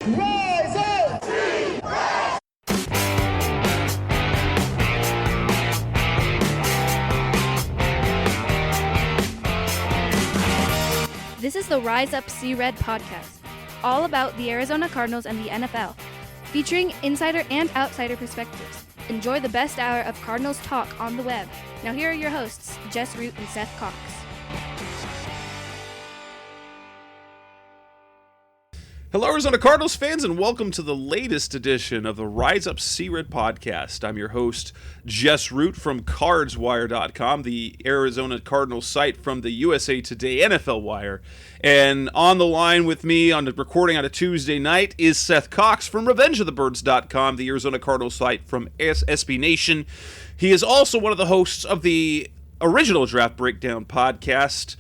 Rise up! This is the Rise Up See Red podcast, all about the Arizona Cardinals and the NFL, featuring insider and outsider perspectives. Enjoy the best hour of Cardinals talk on the web. Now here are your hosts, Jess Root and Seth Cox. Hello, Arizona Cardinals fans, and welcome to the latest edition of the Rise Up See Red podcast. I'm your host, Jess Root from CardsWire.com, the Arizona Cardinals site from the USA Today NFL Wire. And on the line with me on the recording on a Tuesday night is Seth Cox from RevengeOfTheBirds.com, the Arizona Cardinals site from SB Nation. He is also one of the hosts of the original Draft Breakdown podcast,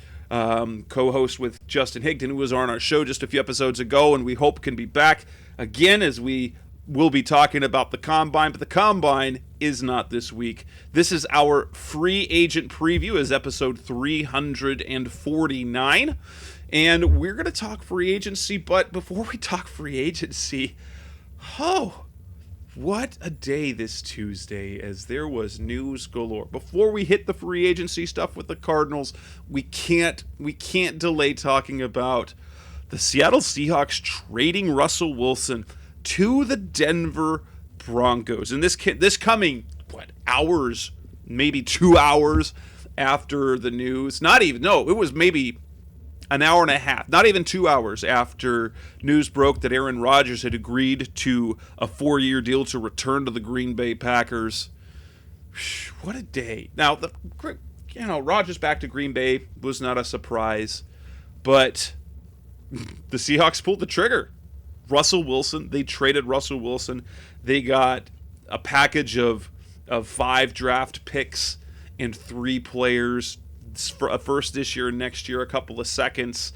co-host with Justin Higdon, who was on our show just a few episodes ago, and we hope can be back again as we will be talking about the Combine, but the Combine is not this week. This is our free agent preview, as episode 349, and we're going to talk free agency, but before we talk free agency, what a day this Tuesday, as there was news galore. Before we hit the free agency stuff with the Cardinals, we can't delay talking about the Seattle Seahawks trading Russell Wilson to the Denver Broncos. And this coming, hours, maybe 2 hours after the news. It was maybe an hour and a half, not even 2 hours after news broke that Aaron Rodgers had agreed to a 4-year deal to return to the Green Bay Packers. What a day. Now, Rodgers back to Green Bay was not a surprise, but the Seahawks pulled the trigger. Russell Wilson, they traded Russell Wilson. They got a package of 5 draft picks and 3 players, for a first this year and next year, a couple of seconds,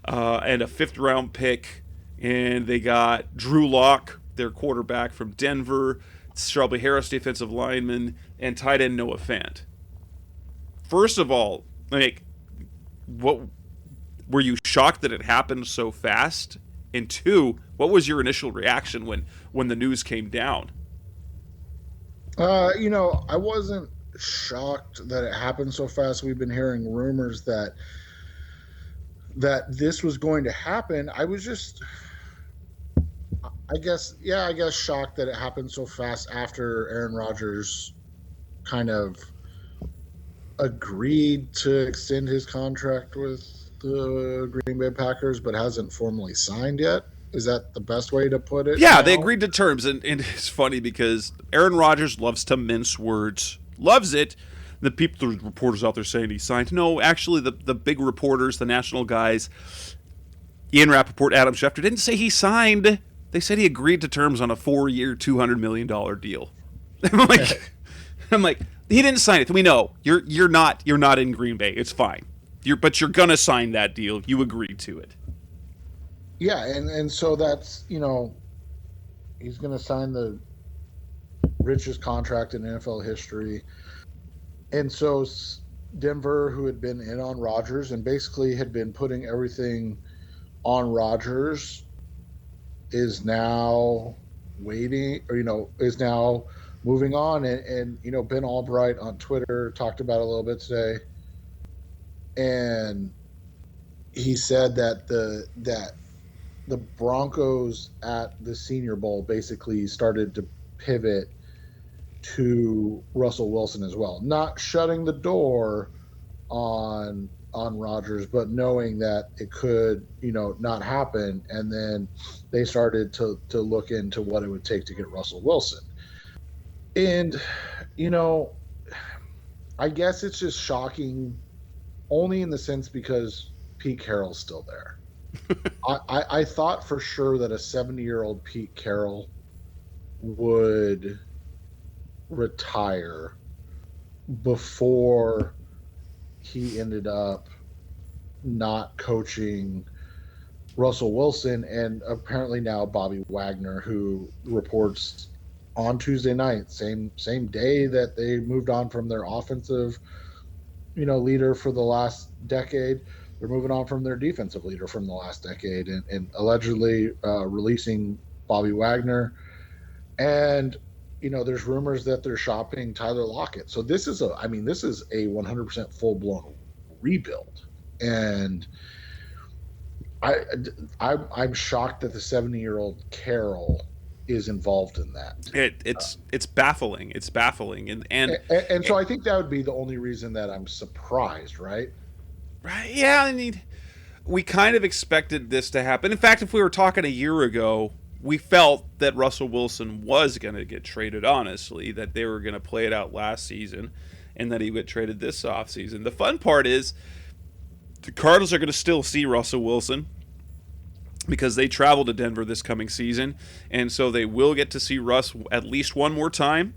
and a 5th-round pick. And they got Drew Lock, their quarterback from Denver, Shelby Harris, defensive lineman, and tight end Noah Fant. First of all, what were you shocked that it happened so fast? And 2, what was your initial reaction when the news came down? I wasn't shocked that it happened so fast. We've been hearing rumors that this was going to happen. I was just, I guess shocked that it happened so fast after Aaron Rodgers kind of agreed to extend his contract with the Green Bay Packers, but hasn't formally signed yet. Is that the best way to put it? Yeah, now? They agreed to terms, and it's funny because Aaron Rodgers loves to mince words. Loves it. The reporters out there saying he signed. No, actually, the big reporters, the national guys, Ian Rappaport, Adam Schefter, didn't say he signed. They said he agreed to terms on a 4-year, $200 million deal. I'm like, he didn't sign it. We know you're not in Green Bay. It's fine. But you're gonna sign that deal. You agreed to it. Yeah, and so that's he's gonna sign the richest contract in NFL history. And so Denver, who had been in on Rodgers and basically had been putting everything on Rodgers, is now waiting, or is now moving on. And Ben Albright on Twitter talked about it a little bit today, and he said that the Broncos at the Senior Bowl basically started to pivot to Russell Wilson as well, not shutting the door on Rodgers, but knowing that it could not happen. And then they started to look into what it would take to get Russell Wilson. And I guess it's just shocking only in the sense because Pete Carroll's still there. I thought for sure that a 70-year-old Pete Carroll would retire before he ended up not coaching Russell Wilson, and apparently now Bobby Wagner, who reports on Tuesday night, same day that they moved on from their offensive leader for the last decade, they're moving on from their defensive leader from the last decade, and allegedly releasing Bobby Wagner. And there's rumors that they're shopping Tyler Lockett. So this is a 100% full blown rebuild, and I, I'm shocked that the 70-year-old Carroll is involved in that. It's baffling. It's baffling, And so I think that would be the only reason that I'm surprised, right? right. Yeah, I mean, we kind of expected this to happen. In fact, if we were talking a year ago, we felt that Russell Wilson was going to get traded, honestly, that they were going to play it out last season and that he would get traded this offseason. The fun part is the Cardinals are going to still see Russell Wilson because they travel to Denver this coming season, and so they will get to see Russ at least one more time.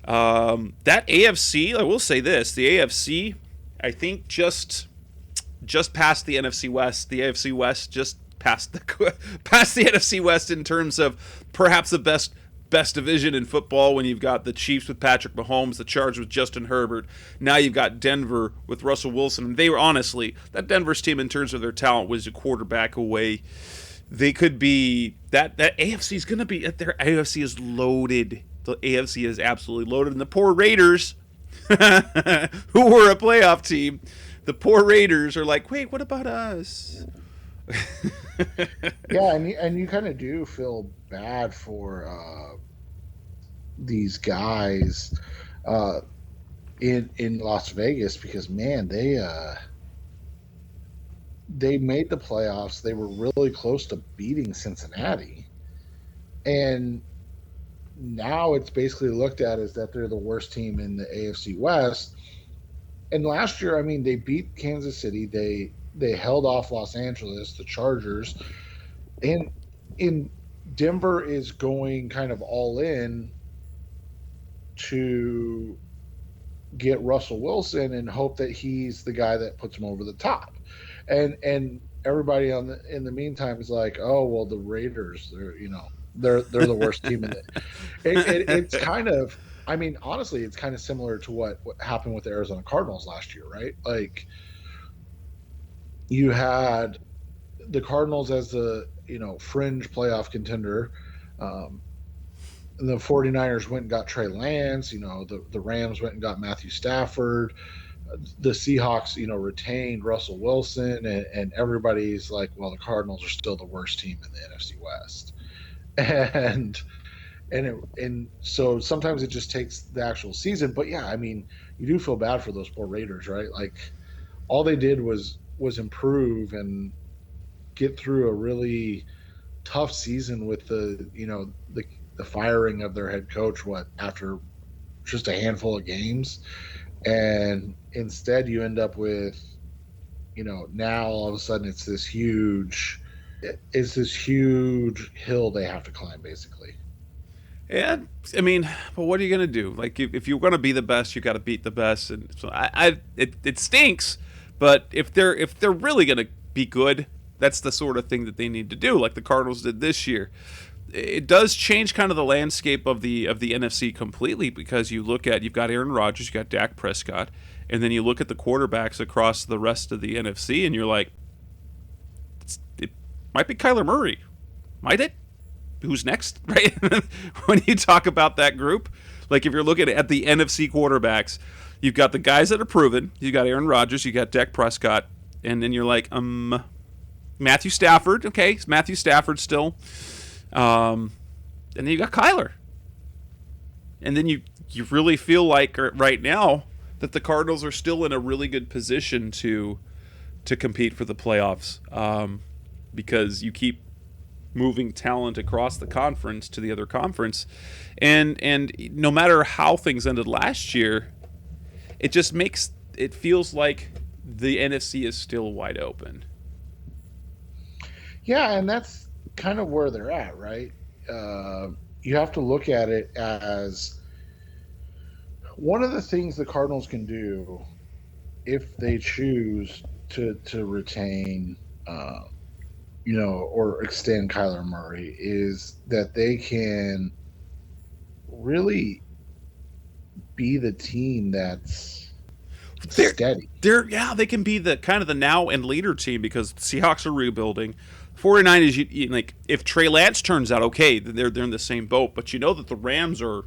That AFC, I will say this, the AFC, I think just past the NFC West. The AFC West just past the NFC West in terms of perhaps the best division in football, when you've got the Chiefs with Patrick Mahomes, the Chargers with Justin Herbert. Now you've got Denver with Russell Wilson. And they were, honestly, that Denver's team in terms of their talent was a quarterback away. They could be that AFC is going to be, their AFC is loaded. The AFC is absolutely loaded, and the poor Raiders, who were a playoff team, the poor Raiders are like, wait, what about us? Yeah, and you kind of do feel bad for these guys in Las Vegas, because man, they made the playoffs. They were really close to beating Cincinnati, and now it's basically looked at as that they're the worst team in the AFC West. And last year, I mean, they beat Kansas City. They held off Los Angeles, the Chargers, and in Denver is going kind of all in to get Russell Wilson and hope that he's the guy that puts him over the top. And everybody in the meantime is like, oh well, the Raiders, they're the worst team in it. It's kind of, I mean, honestly, it's kind of similar to what happened with the Arizona Cardinals last year, right? Like, you had the Cardinals as the fringe playoff contender. The 49ers went and got Trey Lance. The Rams went and got Matthew Stafford. The Seahawks, retained Russell Wilson, and everybody's like, well, the Cardinals are still the worst team in the NFC West. And so sometimes it just takes the actual season. But yeah, I mean, you do feel bad for those poor Raiders, right? Like, all they did was improve and get through a really tough season with the firing of their head coach after just a handful of games. And instead you end up with now all of a sudden it's this huge hill they have to climb, basically. And I mean, but what are you going to do? Like, if you're going to be the best, you got to beat the best. And so it stinks. But if they're really going to be good, that's the sort of thing that they need to do, like the Cardinals did this year. It does change kind of the landscape of the NFC completely, because you've got Aaron Rodgers, you got Dak Prescott, and then you look at the quarterbacks across the rest of the NFC, and you're like, it might be Kyler Murray, might it? Who's next, right? When you talk about that group, like if you're looking at the NFC quarterbacks, you've got the guys that are proven. You got Aaron Rodgers, you got Dak Prescott, and then you're like, Matthew Stafford. Okay, it's Matthew Stafford still. And then you got Kyler. And then you really feel like right now that the Cardinals are still in a really good position to compete for the playoffs, because you keep moving talent across the conference to the other conference, and no matter how things ended last year, it just feels like the NFC is still wide open. Yeah, and that's kind of where they're at, right? You have to look at it as one of the things the Cardinals can do if they choose to retain, or extend Kyler Murray, is that they can really be the team that's steady. They can be the kind of the now and later team because the Seahawks are rebuilding. 49ers, like if Trey Lance turns out okay, then they're in the same boat. But you know that the Rams are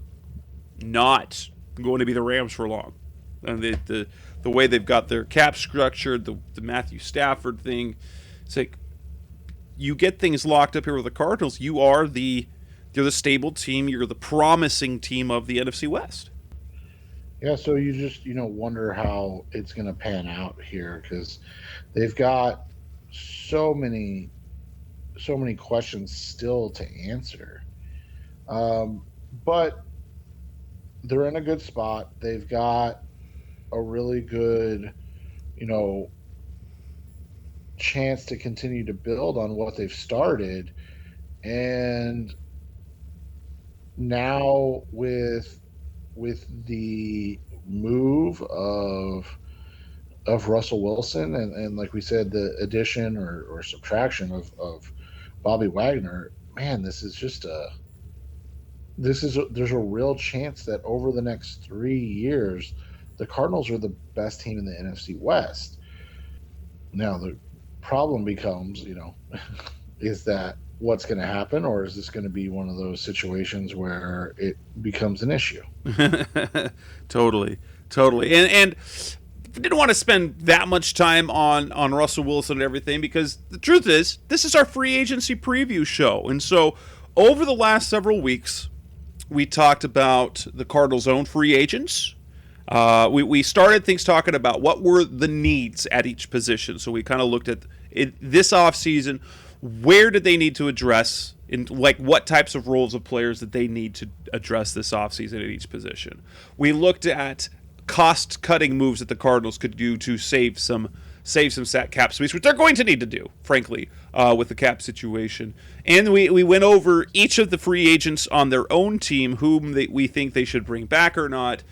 not going to be the Rams for long. And the way they've got their cap structured, the Matthew Stafford thing, it's like you get things locked up here with the Cardinals. You're the stable team. You're the promising team of the NFC West. Yeah, so you just wonder how it's going to pan out here because they've got so many questions still to answer. But they're in a good spot. They've got a really good, chance to continue to build on what they've started. And now with the move of Russell Wilson and like we said, the addition or subtraction of Bobby Wagner, man, there's a real chance that over the next 3 years, the Cardinals are the best team in the NFC West. Now the problem becomes, is that what's going to happen, or is this going to be one of those situations where it becomes an issue? Totally. And didn't want to spend that much time on Russell Wilson and everything because the truth is, this is our free agency preview show. And so over the last several weeks, we talked about the Cardinals' own free agents. We started things talking about what were the needs at each position. So we kind of looked at this offseason, where did they need to address, in like what types of roles of players that they need to address this offseason at each position. We looked at cost-cutting moves that the Cardinals could do to save some cap space, which they're going to need to do, frankly, with the cap situation. And we went over each of the free agents on their own team, whom we think they should bring back or not.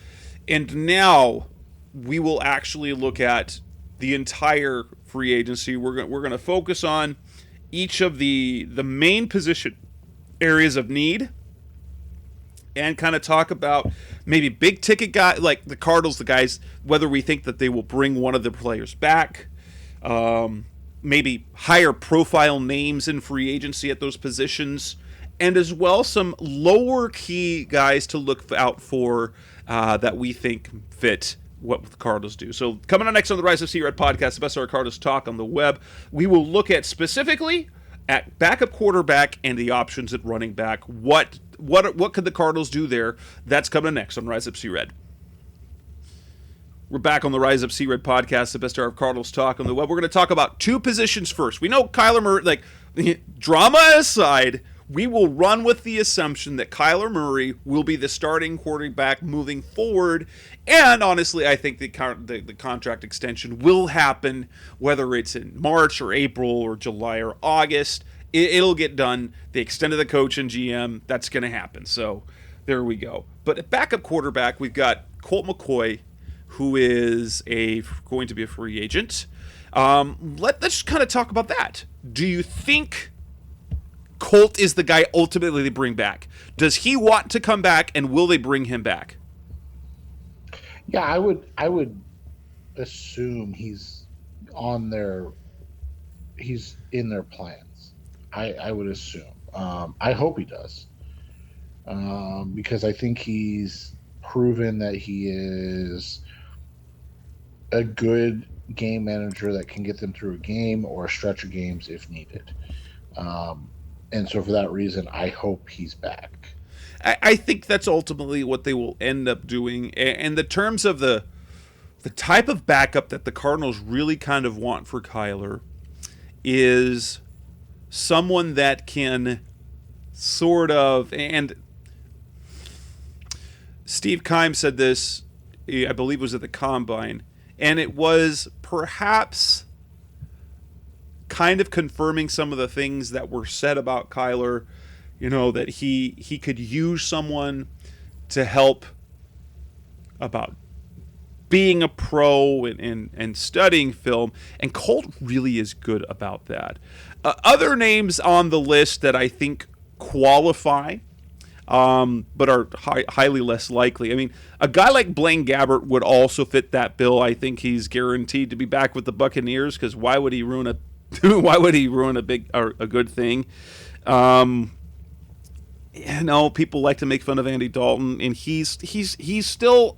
And now we will actually look at the entire free agency. We're going to focus on each of the main position areas of need and kind of talk about maybe big ticket guys like the Cardinals, the guys, whether we think that they will bring one of the players back, maybe higher profile names in free agency at those positions, and as well some lower key guys to look out for that we think fit what the Cardinals do. So coming on next on the Rise of C-Red podcast, the best of our Cardinals talk on the web, we will look at specifically at backup quarterback and the options at running back. What could the Cardinals do there? That's coming next on Rise Up C-Red. We're back on the Rise Up C-Red podcast, the best of our Cardinals talk on the web. We're going to talk about two positions first. We know Kyler Murray, drama aside, we will run with the assumption that Kyler Murray will be the starting quarterback moving forward. And honestly, I think the contract extension will happen, whether it's in March or April or July or August. It'll get done. They extended the coach and GM. That's going to happen. So there we go. But at backup quarterback, we've got Colt McCoy, who is going to be a free agent. Let's kind of talk about that. Do you think Colt is the guy ultimately they bring back? Does he want to come back, and will they bring him back? Yeah, I would assume he's in their plans. I would assume. I hope he does, because I think he's proven that he is a good game manager that can get them through a game or a stretch of games if needed. And so for that reason, I hope he's back. I think that's ultimately what they will end up doing. And the terms of the type of backup that the Cardinals really kind of want for Kyler is someone that can sort of, and Steve Keim said this, I believe it was at the Combine, and it was perhaps kind of confirming some of the things that were said about Kyler, that he could use someone to help about being a pro and studying film, and Colt really is good about that. Other names on the list that I think qualify, but are highly less likely. I mean, a guy like Blaine Gabbert would also fit that bill. I think he's guaranteed to be back with the Buccaneers because why would he ruin a why would he ruin a big or a good thing? People like to make fun of Andy Dalton, and he's still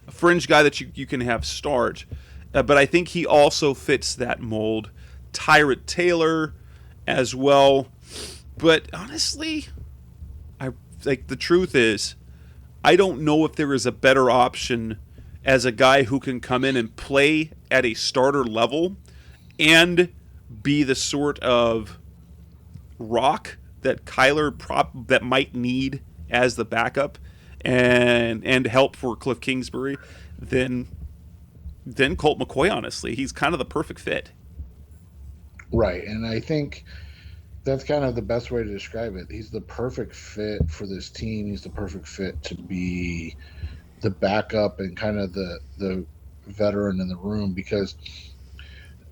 a fringe guy that you can have start, but I think he also fits that mold. Tyrod Taylor as well, but honestly, the truth is, I don't know if there is a better option as a guy who can come in and play at a starter level and be the sort of rock that Kyler that might need as the backup and help for Cliff Kingsbury than Colt McCoy. Honestly, he's kind of the perfect fit. Right, and I think that's kind of the best way to describe it. He's the perfect fit for this team. He's the perfect fit to be the backup and kind of the veteran in the room, because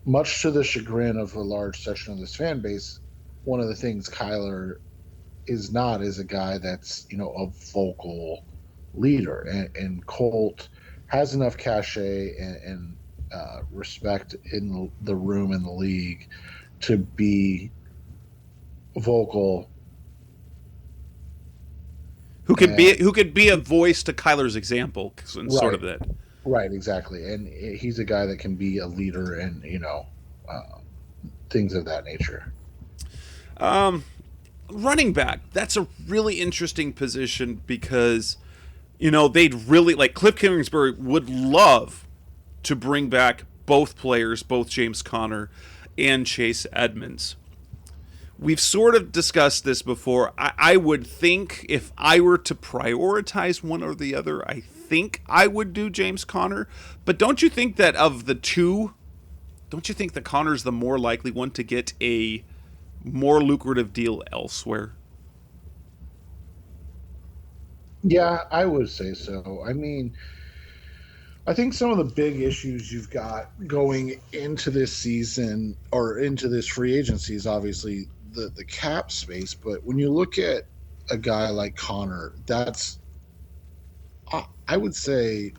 much to the chagrin of a large section of this fan base, one of the things Kyler is not is a guy that's, a vocal leader. And Colt has enough cachet and respect in the room, in the league, to be vocal. Who could be a voice to Kyler's example, and right, sort of that. Right, exactly. And he's a guy that can be a leader and, things of that nature. Running back, that's a really interesting position because, they'd really, like, Cliff Kingsbury would love to bring back both players, both James Conner and Chase Edmonds. We've sort of discussed this before. I would think if I were to prioritize one or the other, I think I would do James Conner. But don't you think that of the two, don't you think that Conner's the more likely one to get a more lucrative deal elsewhere? Yeah, I would say so. I mean, I think some of the big issues you've got going into this season or into this free agency is obviously the cap space. But when you look at a guy like Conner, that's, I would say,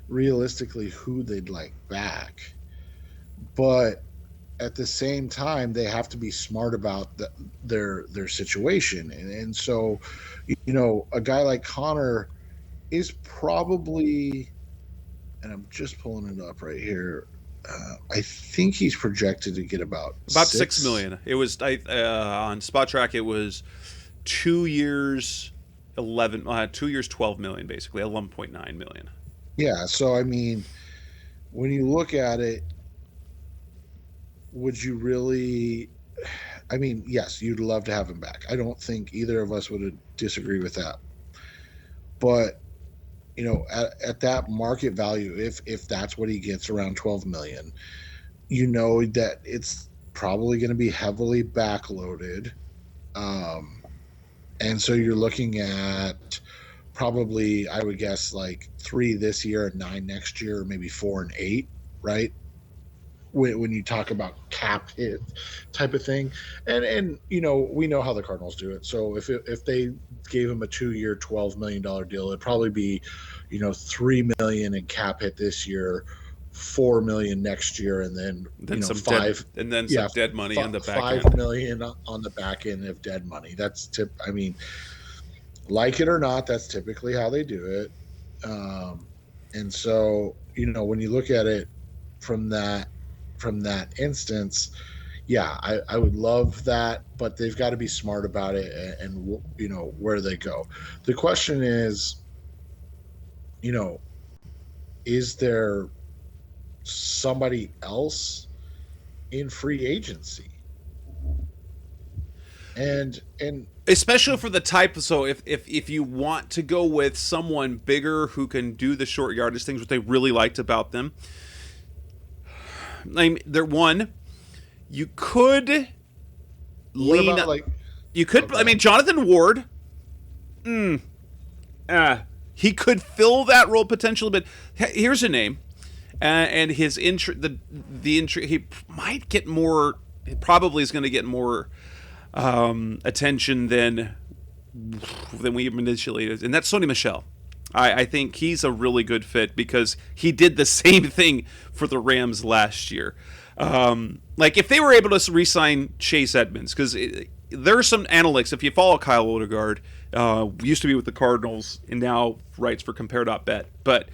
realistically who they'd like back. But at the same time, they have to be smart about their situation. And so, a guy like Conner is probably, and I'm just pulling it up right here, I think he's projected to get about $6 million. It was on Spot Track. It was 2 years, 12 million, basically 11.9 million. Yeah. So I mean, when you look at it, would you really? I mean, yes, you'd love to have him back. I don't think either of us would disagree with that. But at that market value, if that's what he gets, around 12 million, that it's probably going to be heavily backloaded. And so you're looking at probably, I would guess, like 3 this year and 9 next year, or maybe 4 and 8, right? When you talk about cap hit type of thing. And we know how the Cardinals do it. So if they gave him a 2-year, $12 million deal, it'd probably be, $3 million in cap hit this year, $4 million next year, and then some five, and then some dead money on the back end. $5 million on the back end of dead money. That's I mean, like it or not, that's typically how they do it. And so, when you look at it from that instance, yeah, I would love that, but they've got to be smart about it and where they go. The question is, is there somebody else in free agency? And especially for the type, so if you want to go with someone bigger who can do the short yardage things, what they really liked about them, I mean, you could lean. About, like, you could. Okay. I mean, Jonathan Ward. He could fill that role potentially, but here's a name, and his he might get more. It probably is going to get more attention than than we initially did, and that's Sony Michel. I think he's a really good fit because he did the same thing for the Rams last year. Like if they were able to re-sign Chase Edmonds, because there are some analytics. If you follow Kyle Odegaard, used to be with the Cardinals and now writes for Compare.bet, but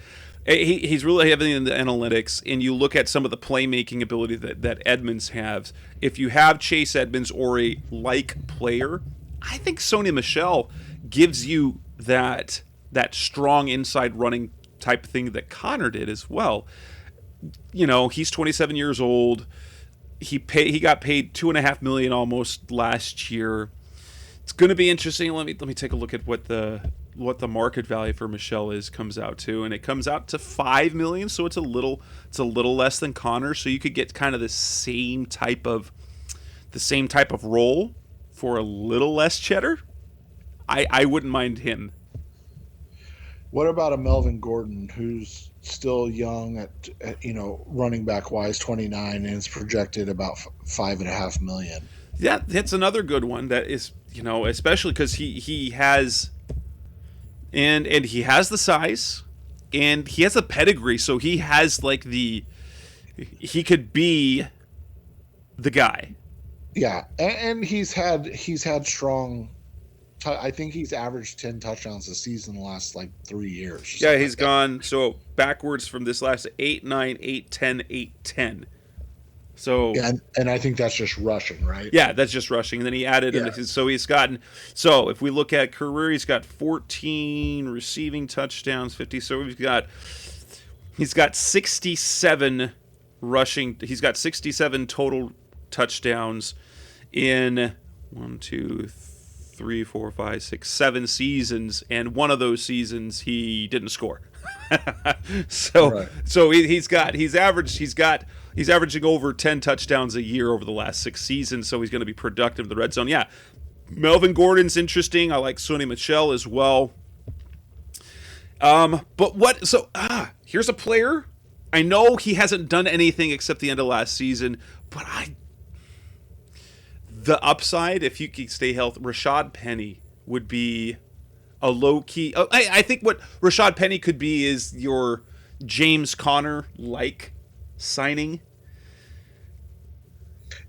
he's really heavy in the analytics, and you look at some of the playmaking ability that Edmonds has. If you have Chase Edmonds or a like player, I think Sony Michel gives you that strong inside running type thing that Connor did as well. You know, he's 27 years old. He got paid $2.5 million almost last year. It's going to be interesting. Let me take a look at what the market value for Michel comes out to, and it comes out to $5 million. So it's a little less than Connor. So you could get kind of the same type of role for a little less cheddar. I wouldn't mind him. What about a Melvin Gordon who's still young at running back wise, 29, and is projected about $5.5 million? Yeah, that's another good one. That is, especially because he has and he has the size and he has a pedigree, so he has he could be the guy. Yeah, and he's had strong. I think he's averaged 10 touchdowns a season the last 3 years. Yeah, he's gone so backwards from this last 8, 9, 8, 10, 8, 10. So yeah, and I think that's just rushing, right? Yeah, that's just rushing. And then he added so he's gotten. So if we look at career, he's got 14 receiving touchdowns, 50. So he's got 67 rushing. He's got 67 total touchdowns in 1, 2, 3, 4, 5, 6, 7 seasons, and one of those seasons he didn't score. So he's averaging over 10 touchdowns a year over the last 6 seasons. So he's going to be productive in the red zone. Yeah, Melvin Gordon's interesting. I like Sony Michel as well. But what? So here's a player. I know he hasn't done anything except the end of last season, but the upside, if you can stay healthy, Rashad Penny would be a low-key. I think what Rashad Penny could be is your James Conner-like signing.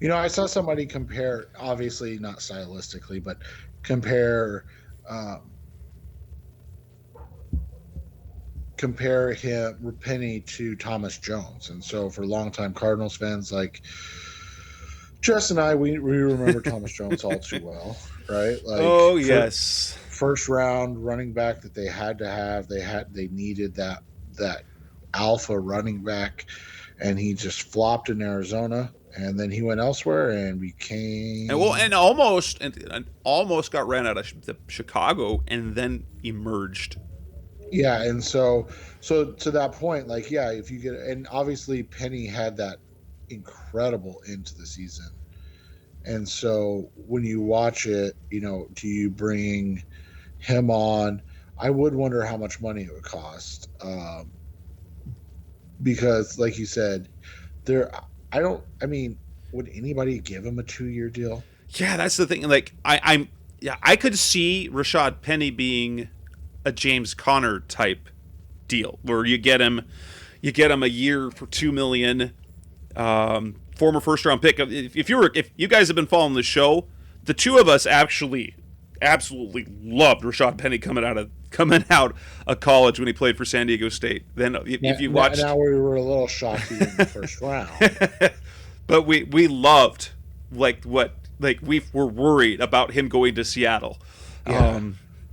I saw somebody compare, obviously not stylistically, but compare him, Penny, to Thomas Jones. And so for longtime Cardinals fans Jess and I, we remember Thomas Jones all too well, right? Yes. First round running back that they had to have. They needed that alpha running back, and he just flopped in Arizona, and then he went elsewhere and became almost got ran out of Chicago and then emerged. Yeah, and so to that point, if you get, and obviously Penny had that incredible end to the season. And so when you watch it, do you bring him on? I would wonder how much money it would cost. Because like you said, would anybody give him a 2-year deal? Yeah, that's the thing. I could see Rashad Penny being a James Conner type deal where you get him a year for $2 million. Former first-round pick. If you guys have been following the show, the two of us actually absolutely loved Rashad Penny coming out of college when he played for San Diego State. Then if you watched, now we were a little shocked in the first round, but we loved we were worried about him going to Seattle. Yeah.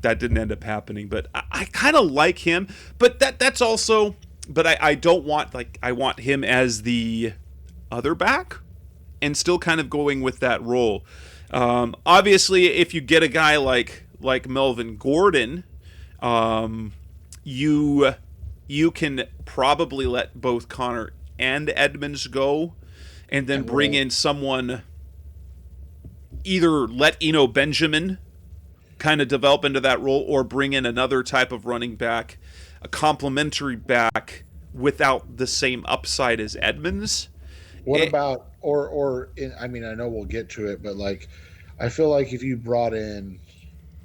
That didn't end up happening, but I kind of like him. But that's also. But I don't want I want him as the other back and still kind of going with that role. Obviously, if you get a guy like Melvin Gordon, you can probably let both Connor and Edmonds go, and then bring in someone. Either let Eno Benjamin kind of develop into that role, or bring in another type of running back, a complementary back without the same upside as Edmonds. What about I know we'll get to it, but I feel like if you brought in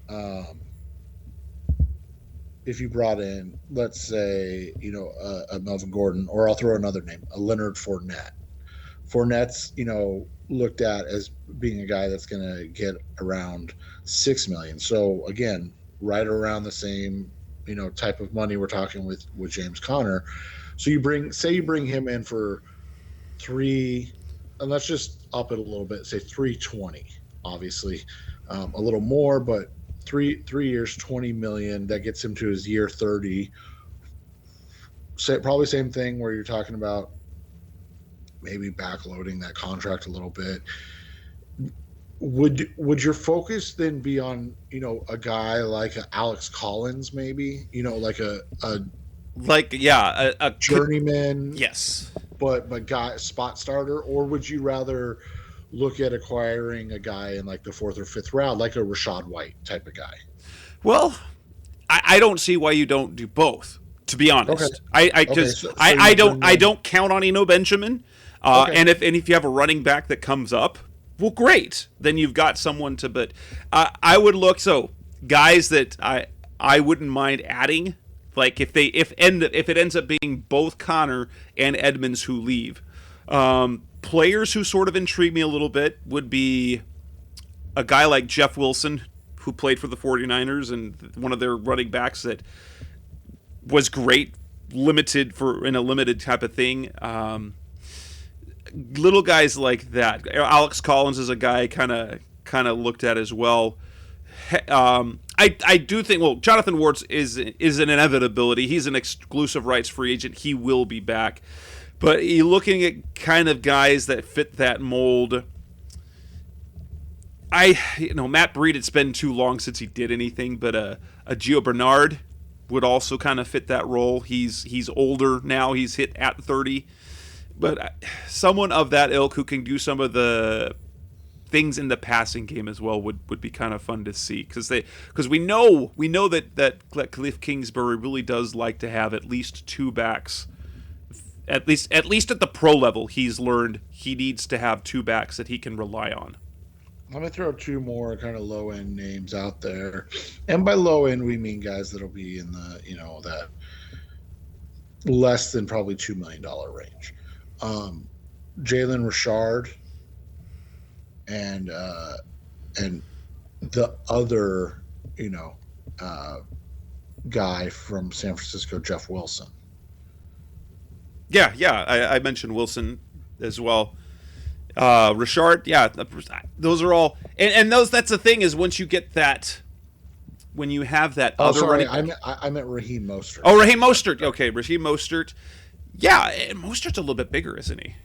um, if you brought in, let's say, a Melvin Gordon, or I'll throw another name, a Leonard Fournette. Fournette's, looked at as being a guy that's going to get around 6 million. So again, right around the same, type of money we're talking with James Conner. So you bring him in for three, and let's just up it a little bit, say 320, obviously, a little more, but 3 years, 20 million, that gets him to his year 30. Probably same thing where you're talking about maybe backloading that contract a little bit. Would your focus then be on, a guy like Alex Collins, maybe, like a journeyman, yes, but guy spot starter, or would you rather look at acquiring a guy in like the 4th or 5th round, like a Rashad White type of guy? Well, I don't see why you don't do both, to be honest. Okay. I don't count on Eno Benjamin. And if you have a running back that comes up, well, great. Then you've got someone to. But I would look, so guys that I wouldn't mind adding, like if it ends up being both Connor and Edmonds who leave. Players who sort of intrigue me a little bit would be a guy like Jeff Wilson, who played for the 49ers and one of their running backs that was great, in a limited type of thing. Little guys like that. Alex Collins is a guy kind of looked at as well. I do think, well, Jonathan Ward is an inevitability. He's an exclusive rights free agent. He will be back. But you're looking at kind of guys that fit that mold. Matt Breed, it's been too long since he did anything, but a Gio Bernard would also kind of fit that role. He's older now. He's hit at 30. But someone of that ilk who can do some of the things in the passing game as well would be kind of fun to see, because we know that Cliff Kingsbury really does like to have at least two backs. At least at the pro level, he's learned he needs to have two backs that he can rely on. Let me throw two more kind of low end names out there, and by low end we mean guys that'll be in the that less than probably $2 million range. Jalen Richard and the other guy from San Francisco, Jeff Wilson. Yeah, I mentioned Wilson as well. Richard, yeah, those are all, and those. That's the thing, is once you get that, when you have that. Oh, sorry, I meant Raheem Mostert. Oh, Raheem Mostert. Okay, Raheem Mostert. Yeah, and Mostert's a little bit bigger, isn't he?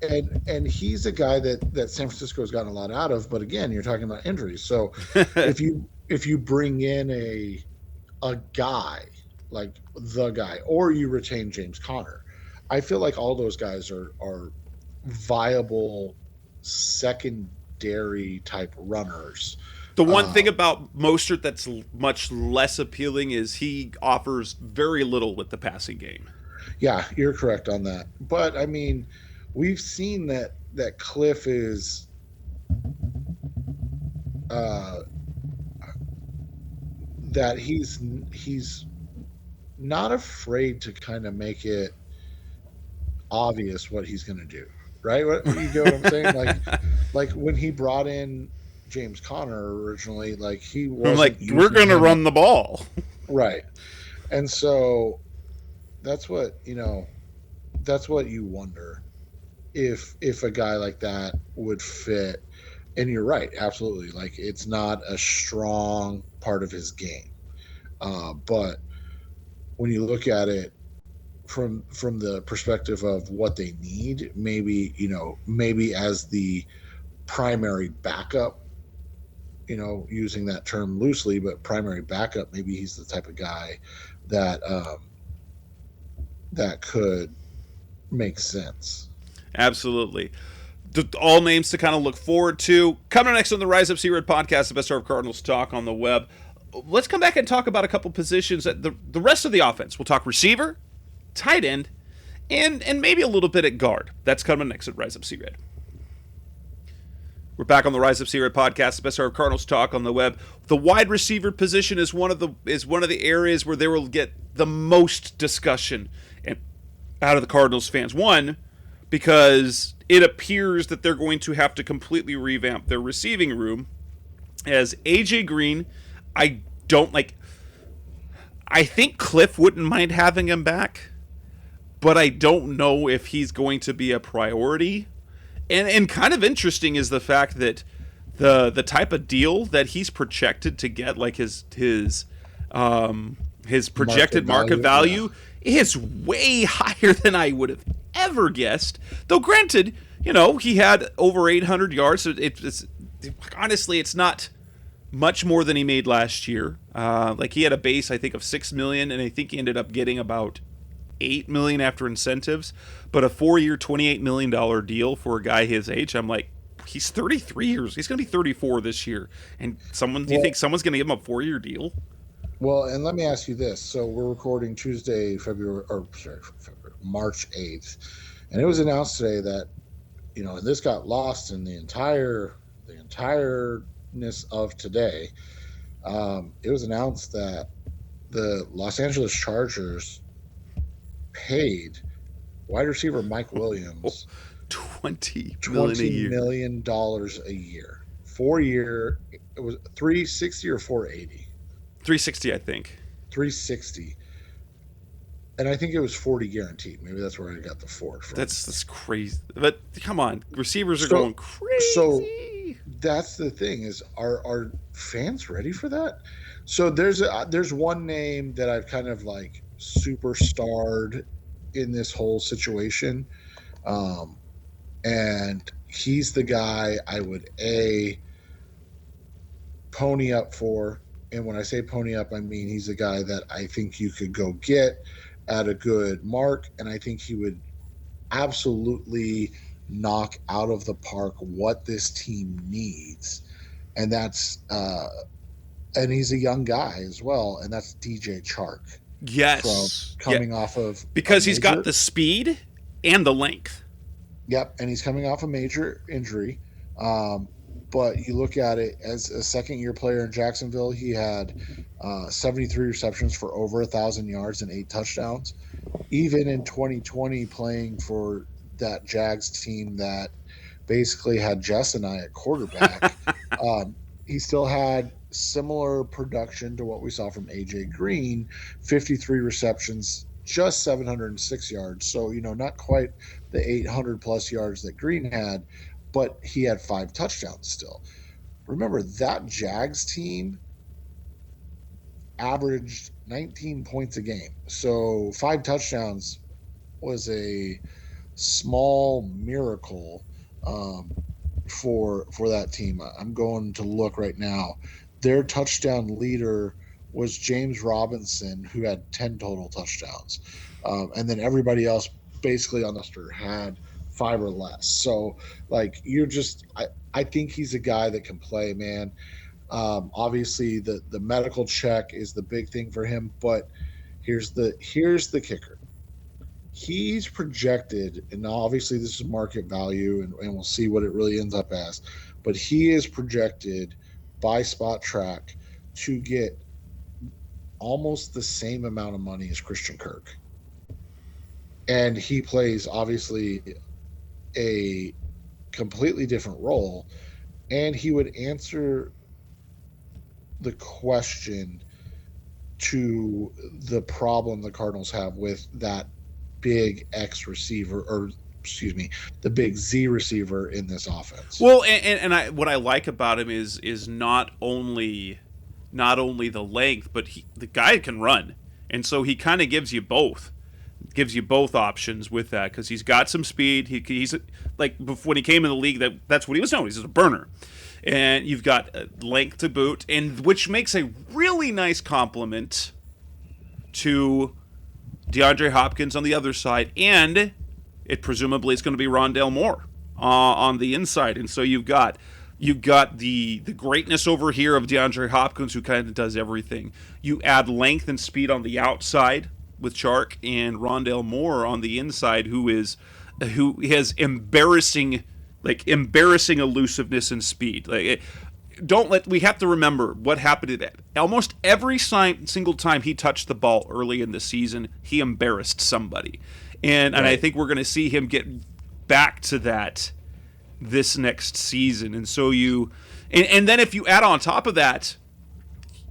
And he's a guy that San Francisco has gotten a lot out of. But again, you're talking about injuries. So if you bring in a guy like the guy, or you retain James Conner, I feel like all those guys are viable secondary type runners. The one thing about Mostert that's much less appealing is he offers very little with the passing game. Yeah, you're correct on that. But I mean, we've seen that Cliff is that he's not afraid to kind of make it obvious what he's going to do, right? You get what I'm saying? Like when he brought in James Conner originally, like he wasn't like, we're going to run the ball, right? And so that's what you wonder if a guy like that would fit. And you're right, absolutely. Like, it's not a strong part of his game, but when you look at it from the perspective of what they need, maybe as the primary backup, using that term loosely, but primary backup, maybe he's the type of guy that that could make sense. Absolutely. All names to kind of look forward to. Coming next on the Rise Up Sea Red podcast, the best of Cardinals talk on the web. Let's come back and talk about a couple positions. The rest of the offense. We'll talk receiver, tight end, and maybe a little bit at guard. That's coming next at Rise Up Sea Red. We're back on the Rise Up Secret podcast, the best hour of Cardinals talk on the web. The wide receiver position is one of the areas where they will get the most discussion out of the Cardinals fans. One, because it appears that they're going to have to completely revamp their receiving room. As AJ Green, I think Cliff wouldn't mind having him back, but I don't know if he's going to be a priority. And kind of interesting is the fact that the type of deal that he's projected to get, like his projected market value is way higher than I would have ever guessed. Though granted, he had over 800 yards. So honestly, it's not much more than he made last year. Like he had a base, I think, of $6 million, and I think he ended up getting about $8 million after incentives. But a 4-year, $28 million deal for a guy his age, I'm like, he's 33 years. He's going to be 34 this year. And do you think someone's going to give him a 4-year deal? Well, and let me ask you this. So we're recording Tuesday, March 8th. And it was announced today that, and this got lost in the entireness of today. It was announced that the Los Angeles Chargers paid wide receiver Mike Williams $20 million a year. 4-year, it was $360 or $480. $360, I think. $360. And I think it was $40 guaranteed. Maybe that's where I got the 4 from. That's crazy. But come on, receivers are going crazy. So that's the thing is, are fans ready for that? So there's one name that I've kind of like superstarred in this whole situation, and he's the guy I would pony up for. And when I say pony up, I mean he's a guy that I think you could go get at a good mark, and I think he would absolutely knock out of the park what this team needs. And that's and he's a young guy as well, and that's DJ Chark. Yes. Coming off of because he's got the speed and the length. Yep, and he's coming off a major injury. But you look at it as a second-year player in Jacksonville, he had 73 receptions for over 1,000 yards and 8 touchdowns. Even in 2020, playing for that Jags team that basically had Jess and I at quarterback, he still had similar production to what we saw from AJ Green, 53 receptions, just 706 yards. So, not quite the 800-plus yards that Green had, but he had 5 touchdowns still. Remember, that Jags team averaged 19 points a game. So 5 touchdowns was a small miracle for that team. I'm going to look right now. Their touchdown leader was James Robinson, who had 10 total touchdowns. And then everybody else basically on the roster had 5 or less. So, like, I think he's a guy that can play, man. Obviously, the medical check is the big thing for him, but here's the kicker. He's projected, and obviously this is market value, and we'll see what it really ends up as, but he is projected by Spot Track to get almost the same amount of money as Christian Kirk. And he plays, obviously, a completely different role, and he would answer the question to the problem the Cardinals have with that big X receiver, or excuse me, the big Z receiver in this offense. Well, and what I like about him is not only the length, but the guy can run, and so he kind of gives you both options with that, because he's got some speed. He's like, when he came in the league, that's what he was known. He's a burner, and you've got length to boot, and which makes a really nice complement to DeAndre Hopkins on the other side, and it presumably is going to be Rondale Moore on the inside, and so you've got the greatness over here of DeAndre Hopkins, who kind of does everything. You add length and speed on the outside with Chark, and Rondale Moore on the inside, who has embarrassing like embarrassing elusiveness and speed. We have to remember what happened to that. Almost every single time he touched the ball early in the season, he embarrassed somebody. And I think we're going to see him get back to that this next season. And so and then if you add on top of that,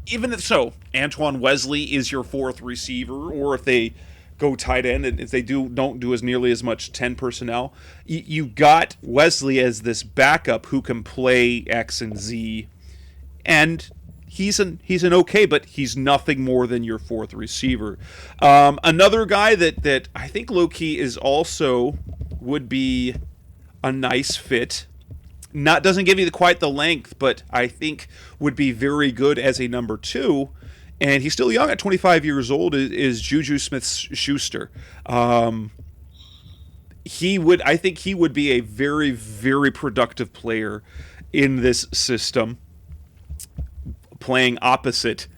even if so, Antoine Wesley is your fourth receiver, or if they go tight end, and if they don't do as nearly as much 10 personnel, you got Wesley as this backup who can play X and Z, and he's an okay, but he's nothing more than your fourth receiver. Another guy that I think low-key is also would be a nice fit. Doesn't give you quite the length, but I think would be very good as a number 2. And he's still young at 25 years old, is Juju Smith-Schuster. I think he would be a very, very productive player in this system, playing opposite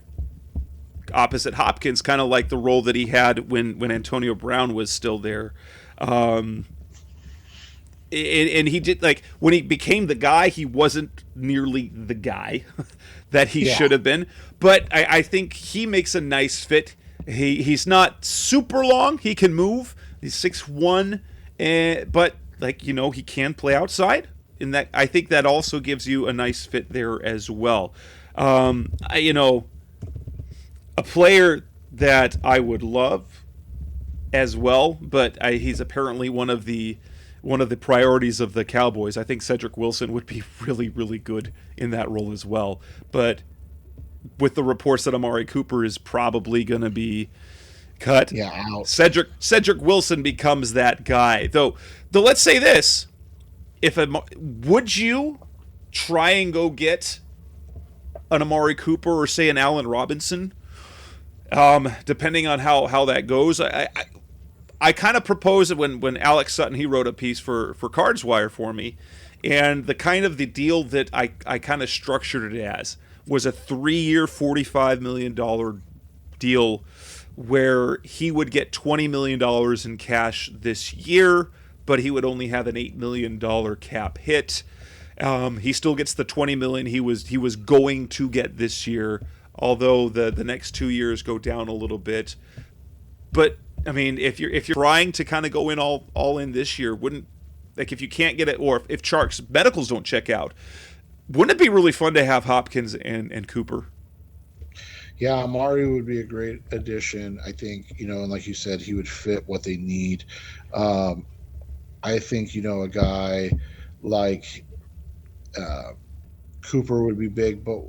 Hopkins, kind of like the role that he had when Antonio Brown was still there. And he did, like, when he became the guy, he wasn't nearly the guy that he should have been. But I think he makes a nice fit. He's not super long. He can move. He's 6'1", but he can play outside. And that, I think that also gives you a nice fit there as well. A player that I would love as well, but he's apparently one of the priorities of the Cowboys. I think Cedric Wilson would be really, really good in that role as well. But with the reports that Amari Cooper is probably going to be cut, out. Cedric Wilson becomes that guy. Though let's say this: would you try and go get an Amari Cooper or say an Allen Robinson? Depending on how that goes, I kind of proposed it when Alex Sutton, he wrote a piece for Cards Wire for me, and the deal that I kind of structured it as was a 3-year, $45 million deal where he would get $20 million in cash this year, but he would only have an $8 million cap hit. He still gets the $20 million he was going to get this year, although the next 2 years go down a little bit. But I mean, if you're trying to kind of go in all in this year, if you can't get it, or if Chark's medicals don't check out, wouldn't it be really fun to have Hopkins and Cooper? Yeah, Amari would be a great addition. I think, and like you said, he would fit what they need. I think, a guy like Cooper would be big, but,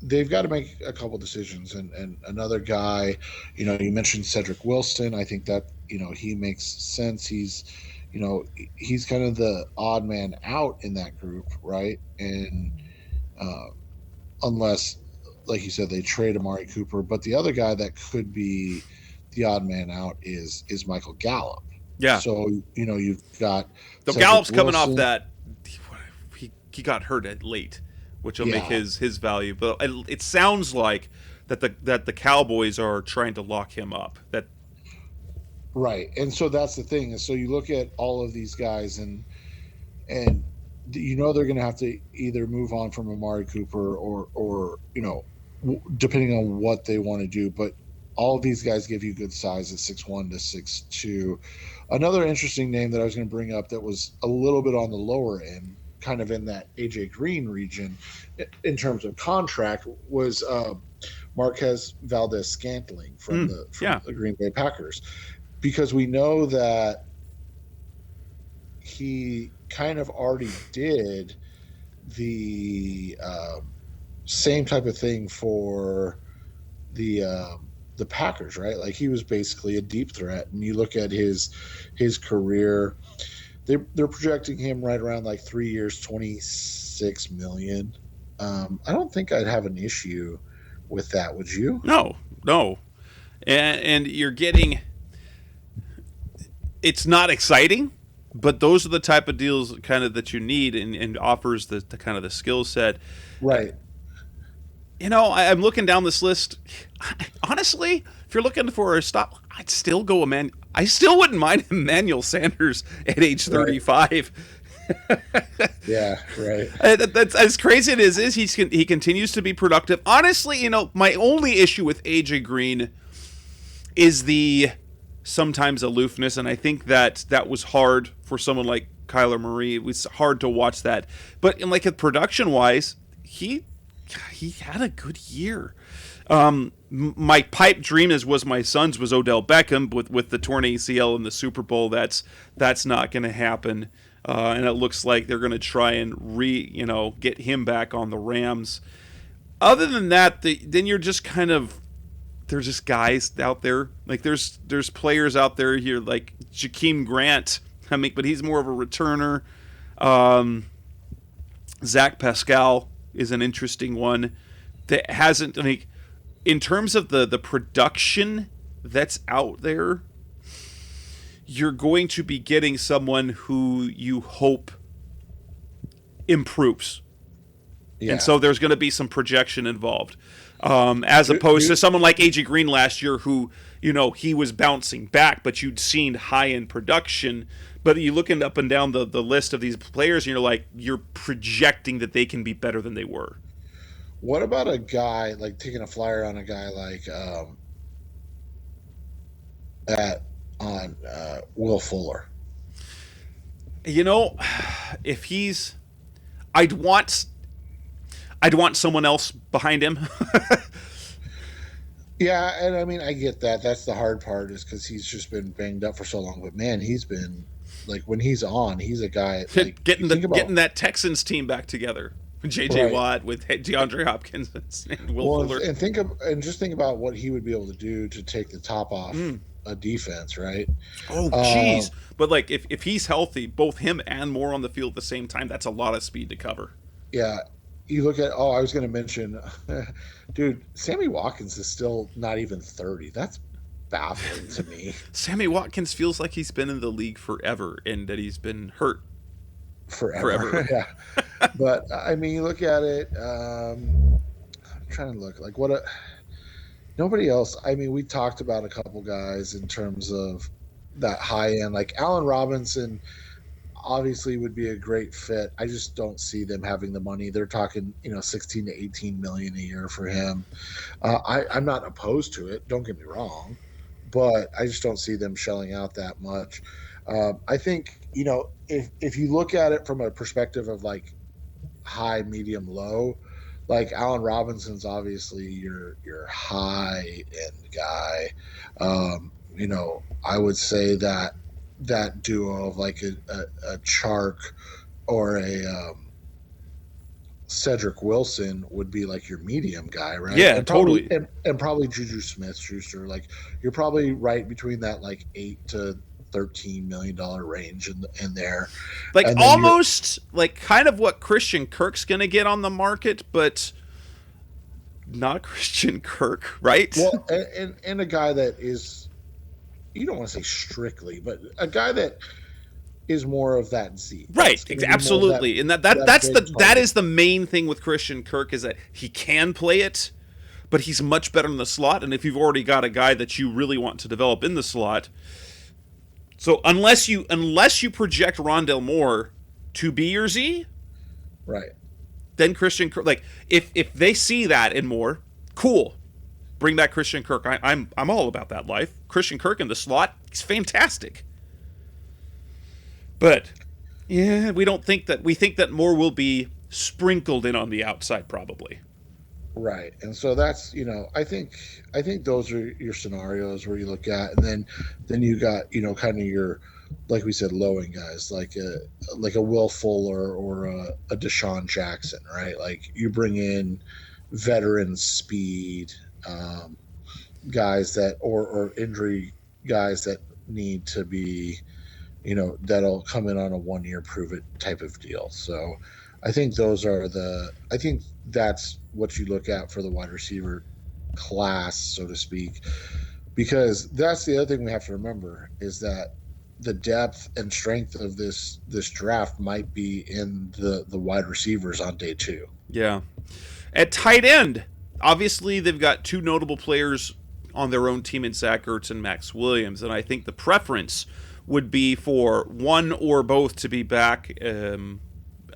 they've got to make a couple decisions. And another guy, you mentioned Cedric Wilson. I think that, he makes sense. He's kind of the odd man out in that group, right? And unless, like you said, they trade Amari Cooper. But the other guy that could be the odd man out is Michael Gallup. Yeah. So, you've got Gallup's coming off that. He got hurt at late, which will make his value. But it sounds like that the Cowboys are trying to lock him up. Right, and so that's the thing. And so you look at all of these guys, and they're going to have to either move on from Amari Cooper or depending on what they want to do. But all of these guys give you good size at 6'1" to 6'2". Another interesting name that I was going to bring up that was a little bit on the lower end, kind of in that AJ Green region in terms of contract, was Marquez Valdez-Scantling from the Green Bay Packers, because we know that he kind of already did the same type of thing for the Packers, right? Like, he was basically a deep threat, and you look at his career. They're projecting him right around like 3 years, $26 million. I don't think I'd have an issue with that. Would you? No. And you're getting. It's not exciting, but those are the type of deals kind of that you need, and offers the kind of the skill set. Right. I'm looking down this list. Honestly, if you're looking for a stop, I'd still go I still wouldn't mind Emmanuel Sanders at age 35. Yeah, right. That's as crazy as it is. He continues to be productive. Honestly, my only issue with AJ Green is the sometimes aloofness, and I think that was hard for someone like Kyler Murray. It was hard to watch that, but in production wise, he had a good year. My pipe dream was my son's was Odell Beckham with the torn ACL in the Super Bowl. That's not going to happen. And it looks like they're going to try and get him back on the Rams. Other than that, then you're just kind of, there's just guys out there. Like there's players out there here like Jakeem Grant. But he's more of a returner. Zach Pascal is an interesting one that hasn't, in terms of the production that's out there, you're going to be getting someone who you hope improves. Yeah. And so there's going to be some projection involved. As opposed to someone like AJ Green last year who, he was bouncing back, but you'd seen high-end production. But you looking up and down the list of these players, and you're projecting that they can be better than they were. What about a guy, like taking a flyer on a guy like Will Fuller? If he's, I'd want someone else behind him. Yeah, and I get that. That's the hard part, is because he's just been banged up for so long. But man, he's been when he's on, he's a guy getting that Texans team back together. J.J. Watt with DeAndre Hopkins and Will Fuller. And just think about what he would be able to do to take the top off a defense, right? Oh, jeez. But if he's healthy, both him and Moore on the field at the same time, that's a lot of speed to cover. Yeah. You look at, I was going to mention, dude, Sammy Watkins is still not even 30. That's baffling to me. Sammy Watkins feels like he's been in the league forever and that he's been hurt. Forever. Yeah. But, you look at it, I'm trying to look, nobody else. We talked about a couple guys in terms of that high end, like Allen Robinson obviously would be a great fit. I just don't see them having the money. They're talking, 16 to 18 million a year for him. I'm not opposed to it. Don't get me wrong, but I just don't see them shelling out that much. I think, if you look at it from a perspective of high, medium, low, Allen Robinson's obviously your high end guy. I would say that duo of a Chark or a Cedric Wilson would be your medium guy, right? Yeah, and totally. And probably Juju Smith-Schuster. You're probably right between that $8 to $13 million range in there. Almost kind of what Christian Kirk's going to get on the market, but not Christian Kirk, right? Well, and a guy that is, you don't want to say strictly, but a guy that is more of that Z. Right, absolutely. And that is the main thing with Christian Kirk, is that he can play it, but he's much better in the slot. And if you've already got a guy that you really want to develop in the slot, so unless you project Rondale Moore to be your Z, right, then Christian Kirk, if they see that in Moore, cool. Bring back Christian Kirk. I'm all about that life. Christian Kirk in the slot, he's fantastic. But yeah, we think that Moore will be sprinkled in on the outside probably. Right. And so that's, I think those are your scenarios where you look at, and then you got, kind of your, like we said, low end guys, like a Will Fuller or a Deshaun Jackson, right? You bring in veteran speed, guys that, or injury guys that need to be, that'll come in on a 1 year prove it type of deal. So I think that's what you look at for the wide receiver class, so to speak, because that's the other thing we have to remember, is that the depth and strength of this draft might be in the wide receivers on day 2. Yeah. At tight end, obviously they've got two notable players on their own team in Zach Ertz and Max Williams, and I think the preference would be for one or both to be back.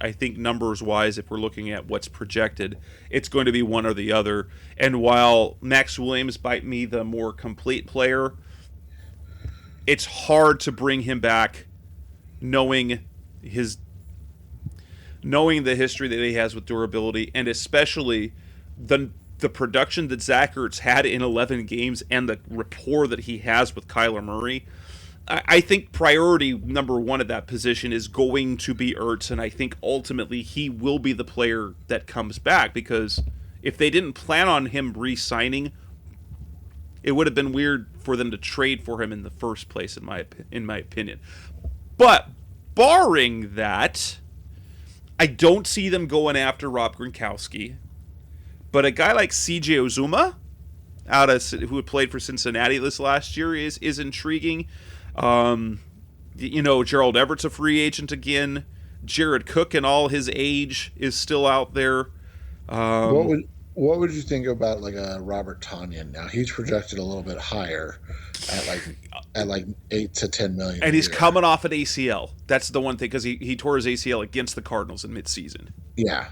I think numbers-wise, if we're looking at what's projected, it's going to be one or the other. And while Max Williams might be the more complete player, it's hard to bring him back knowing the history that he has with durability, and especially the production that Zach Ertz had in 11 games and the rapport that he has with Kyler Murray. I think priority number one at that position is going to be Ertz, and I think ultimately he will be the player that comes back, because if they didn't plan on him re-signing, it would have been weird for them to trade for him in the first place, in my opinion. But barring that, I don't see them going after Rob Gronkowski. But a guy like C.J. Uzomah, who had played for Cincinnati this last year, is intriguing. Gerald Everett's a free agent again. Jared Cook, in all his age, is still out there. What would you think about like a Robert Tonyan? Now he's projected a little bit higher at like 8 to 10 million. And he's coming off an ACL. That's the one thing, because he tore his ACL against the Cardinals in midseason. Yeah.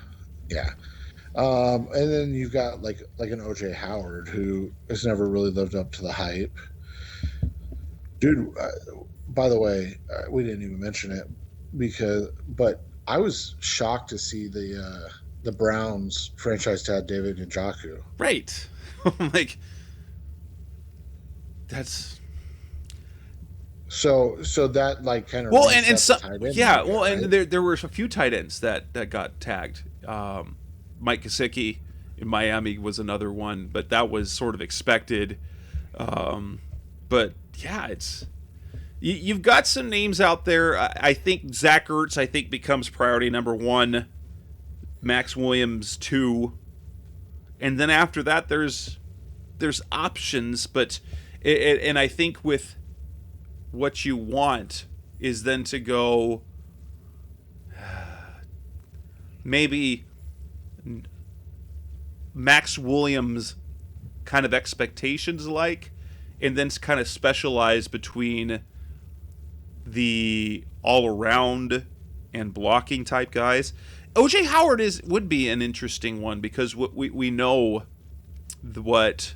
And then you've got like an OJ Howard, who has never really lived up to the hype. Dude, by the way, we didn't even mention it but I was shocked to see the Browns franchise tag David Njoku. Right. Like, that's so that like kind of and so yeah. Well, right? And there were a few tight ends that got tagged. Mike Gesicki in Miami was another one, but that was sort of expected. But yeah, you've got some names out there. I think Zach Ertz becomes priority number one, Max Williams 2, and then after that there's options. But and I think with what you want is then to go maybe Max Williams kind of expectations, and then kind of specialize between the all-around and blocking type guys. OJ Howard would be an interesting one, because we know but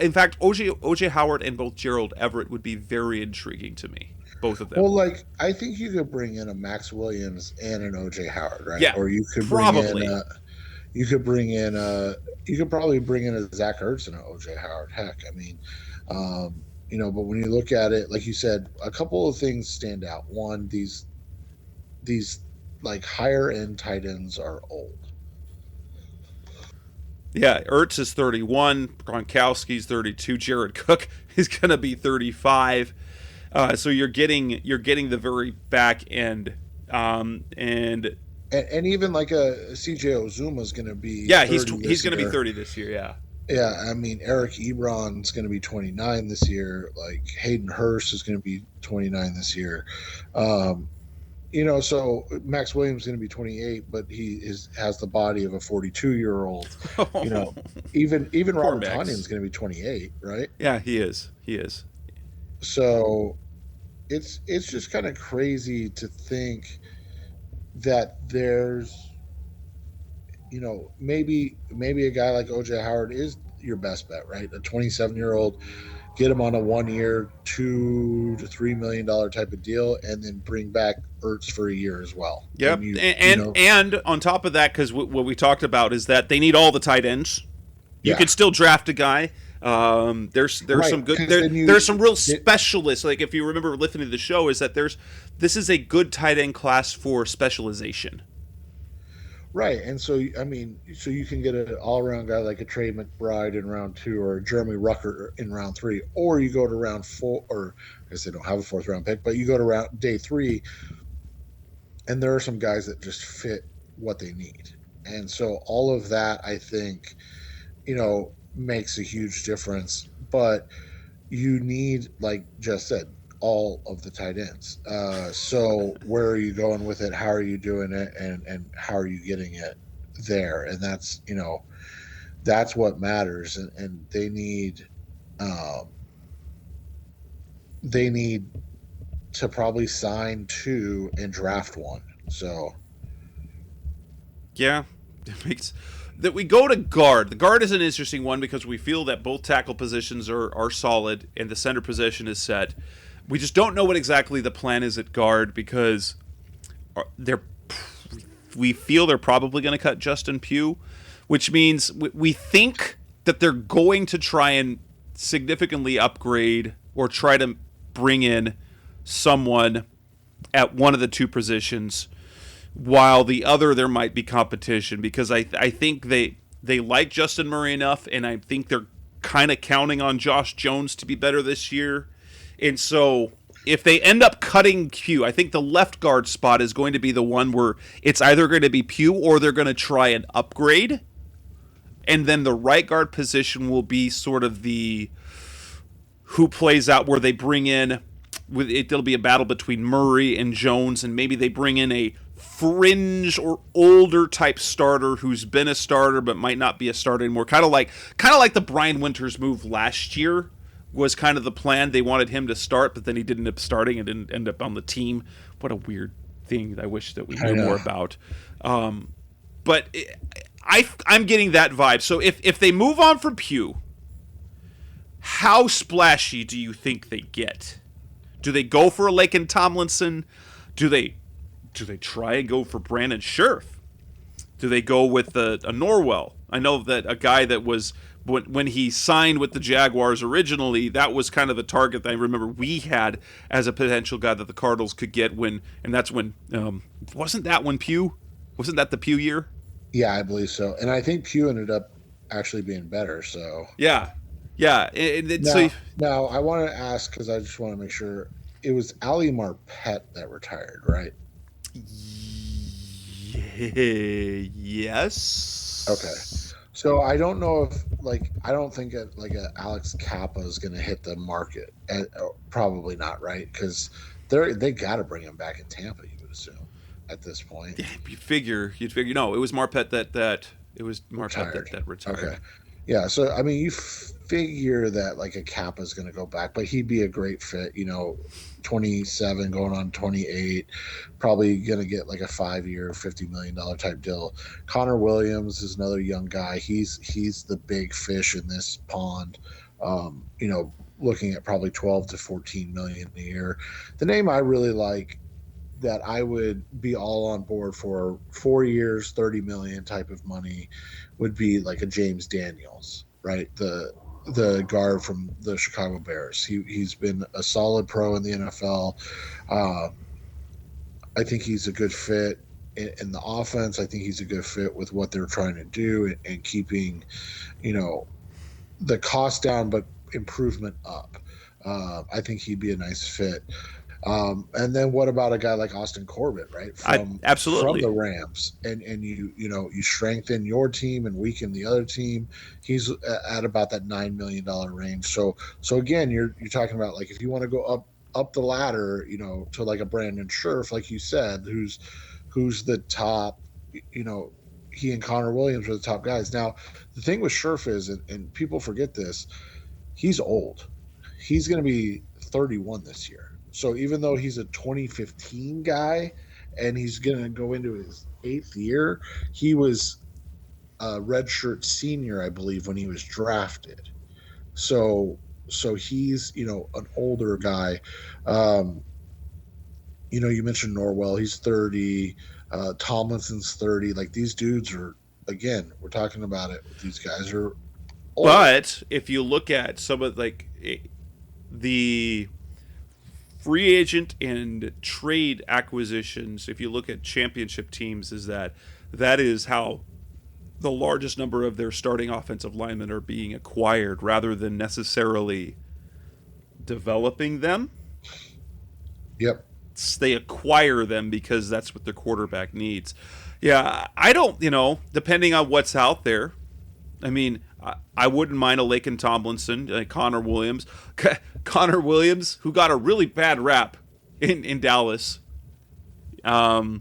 in fact OJ Howard and both Gerald Everett would be very intriguing to me, both of them. Well, like, I think you could bring in a Max Williams and an OJ Howard, right? Yeah, or you could probably. You could probably bring in a Zach Ertz and an OJ Howard. Heck, I mean, but when you look at it, like you said, a couple of things stand out. One, these like higher end tight ends are old. Yeah, Ertz is 31, Gronkowski's 32, Jared Cook is going to be 35. So you're getting the very back end, and even like a CJ Uzomah is going to be he's going to be 30 this year. Yeah, I mean, Eric Ebron's going to be 29 this year. Like, Hayden Hurst is going to be 29 this year. So Max Williams is going to be 28, but he has the body of a 42-year-old. Even Robert Tonyan is going to be 28, right? Yeah, he is. So it's just kind of crazy to think that there's, maybe a guy like OJ Howard is your best bet, right? A 27-year-old, get him on a 1 year, $2 to $3 million type of deal, and then bring back Ertz for a year as well. Yep. And on top of that, because what we talked about is that they need all the tight ends. You could still draft a guy. There's right, some good. There's some real specialists. Like, if you remember listening to the show, is that this is a good tight end class for specialization. Right, and so you can get an all-around guy like a Trey McBride in round 2, or Jeremy Rucker in round 3, or you go to round 4, or I guess they don't have a 4th round pick, but you go to day 3, and there are some guys that just fit what they need, and so all of that, I think, makes a huge difference. But you need, like Jess said, all of the tight ends. So where are you going with it? How are you doing it? And how are you getting it there? And that's, that's what matters. And they need to probably sign 2 and draft 1. So Yeah, it makes that we go to guard. The guard is an interesting one because we feel that both tackle positions are solid and the center position is set. We just don't know what exactly the plan is at guard because we feel they're probably going to cut Justin Pugh, which means we think that they're going to try and significantly upgrade or try to bring in someone at one of the 2 positions, while the other there might be competition because I think they like Justin Murray enough, and I think they're kind of counting on Josh Jones to be better this year. And so if they end up cutting Pugh, I think the left guard spot is going to be the one where it's either going to be Pugh or they're going to try and upgrade. And then the right guard position will be sort of the who plays out where they bring in, it'll be a battle between Murray and Jones, and maybe they bring in a fringe or older type starter who's been a starter but might not be a starter anymore. Kind of like the Brian Winters move last year was kind of the plan. They wanted him to start, but then he didn't end up starting and didn't end up on the team. What a weird thing I wish that we knew more about. But I'm getting that vibe. So if they move on from Pugh, how splashy do you think they get? Do they go for a Laken Tomlinson? Do they try and go for Brandon Scherf? Do they go with a Norwell? I know that a guy that was when he signed with the Jaguars originally, that was kind of the target that I remember we had as a potential guy that the Cardinals could get and that's when wasn't that when Pugh? Wasn't that the Pugh year? yeah, I believe so. And I think Pugh ended up actually being better. So yeah. Now I want to ask because I just want to make sure it was Ali Marpet that retired, right? Yes. Okay. So I don't know if I don't think Alex Kappa is going to hit the market. Probably not, right? Because they got to bring him back in Tampa. You would assume at this point. Yeah, you'd figure. No, it was Marpet that retired. Okay. Yeah. So I mean, you figure that a Kappa is going to go back, but he'd be a great fit. 27 going on 28, probably going to get a 5-year, $50 million type deal. Connor Williams is another young guy. He's the big fish in this pond. Looking at probably 12 to 14 million a year. The name I really like that I would be all on board for 4 years, 30 million type of money would be a James Daniels, right? The guard from the Chicago Bears. He's been a solid pro in the NFL. I think he's a good fit in the offense. I think he's a good fit with what they're trying to do and keeping, the cost down, but improvement up. I think he'd be a nice fit. And then what about a guy like Austin Corbett, right? Absolutely. From the Rams, and you strengthen your team and weaken the other team. He's at about that $9 million range. So again, you're talking about if you want to go up the ladder, to a Brandon Scherf, like you said, who's the top, he and Connor Williams are the top guys. Now, the thing with Scherf is, and people forget this, he's old. He's going to be 31 this year. So even though he's a 2015 guy and he's going to go into his 8th year, he was a redshirt senior, I believe, when he was drafted. So he's, an older guy. You mentioned Norwell. He's 30. Tomlinson's 30. These dudes are, again, we're talking about it. These guys are old. But if you look at some of the free agent and trade acquisitions, if you look at championship teams, is that is how the largest number of their starting offensive linemen are being acquired rather than necessarily developing them. Yep. They acquire them because that's what their quarterback needs. Yeah, I don't, depending on what's out there, I mean, I wouldn't mind a Laken Tomlinson, Connor Williams. Connor Williams, who got a really bad rap in Dallas. Let's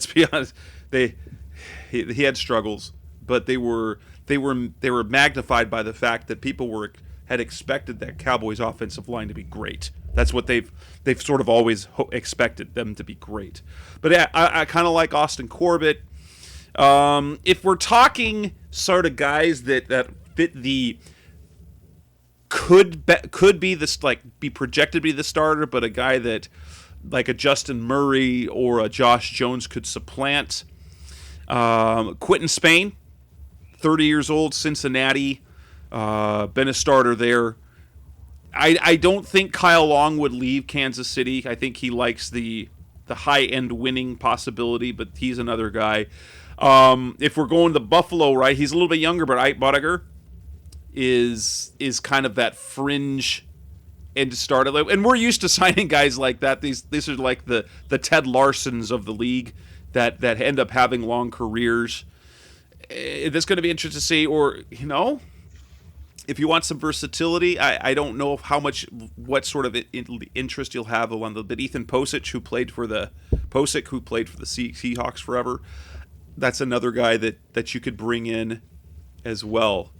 be honest, he had struggles, but they were magnified by the fact that people had expected that Cowboys offensive line to be great. That's what they've sort of always expected them to be great. But yeah, I kind of like Austin Corbett. If we're talking sort of guys that fit the could be this, like, be projected to be the starter, but a guy that like a Justin Murray or a Josh Jones could supplant. Quentin Spain, 30 years old, Cincinnati, been a starter there. I don't think Kyle Long would leave Kansas City. I think he likes the high-end winning possibility, but he's another guy. If we're going to Buffalo, right, he's a little bit younger, but Ike Boettger is kind of that fringe end starter. And we're used to signing guys like that. These are like the Ted Larsons of the league that end up having long careers. That's going to be interesting to see. Or, if you want some versatility, I don't know what sort of interest you'll have on but Ethan Posick, who played for the Seahawks forever, that's another guy that you could bring in as well.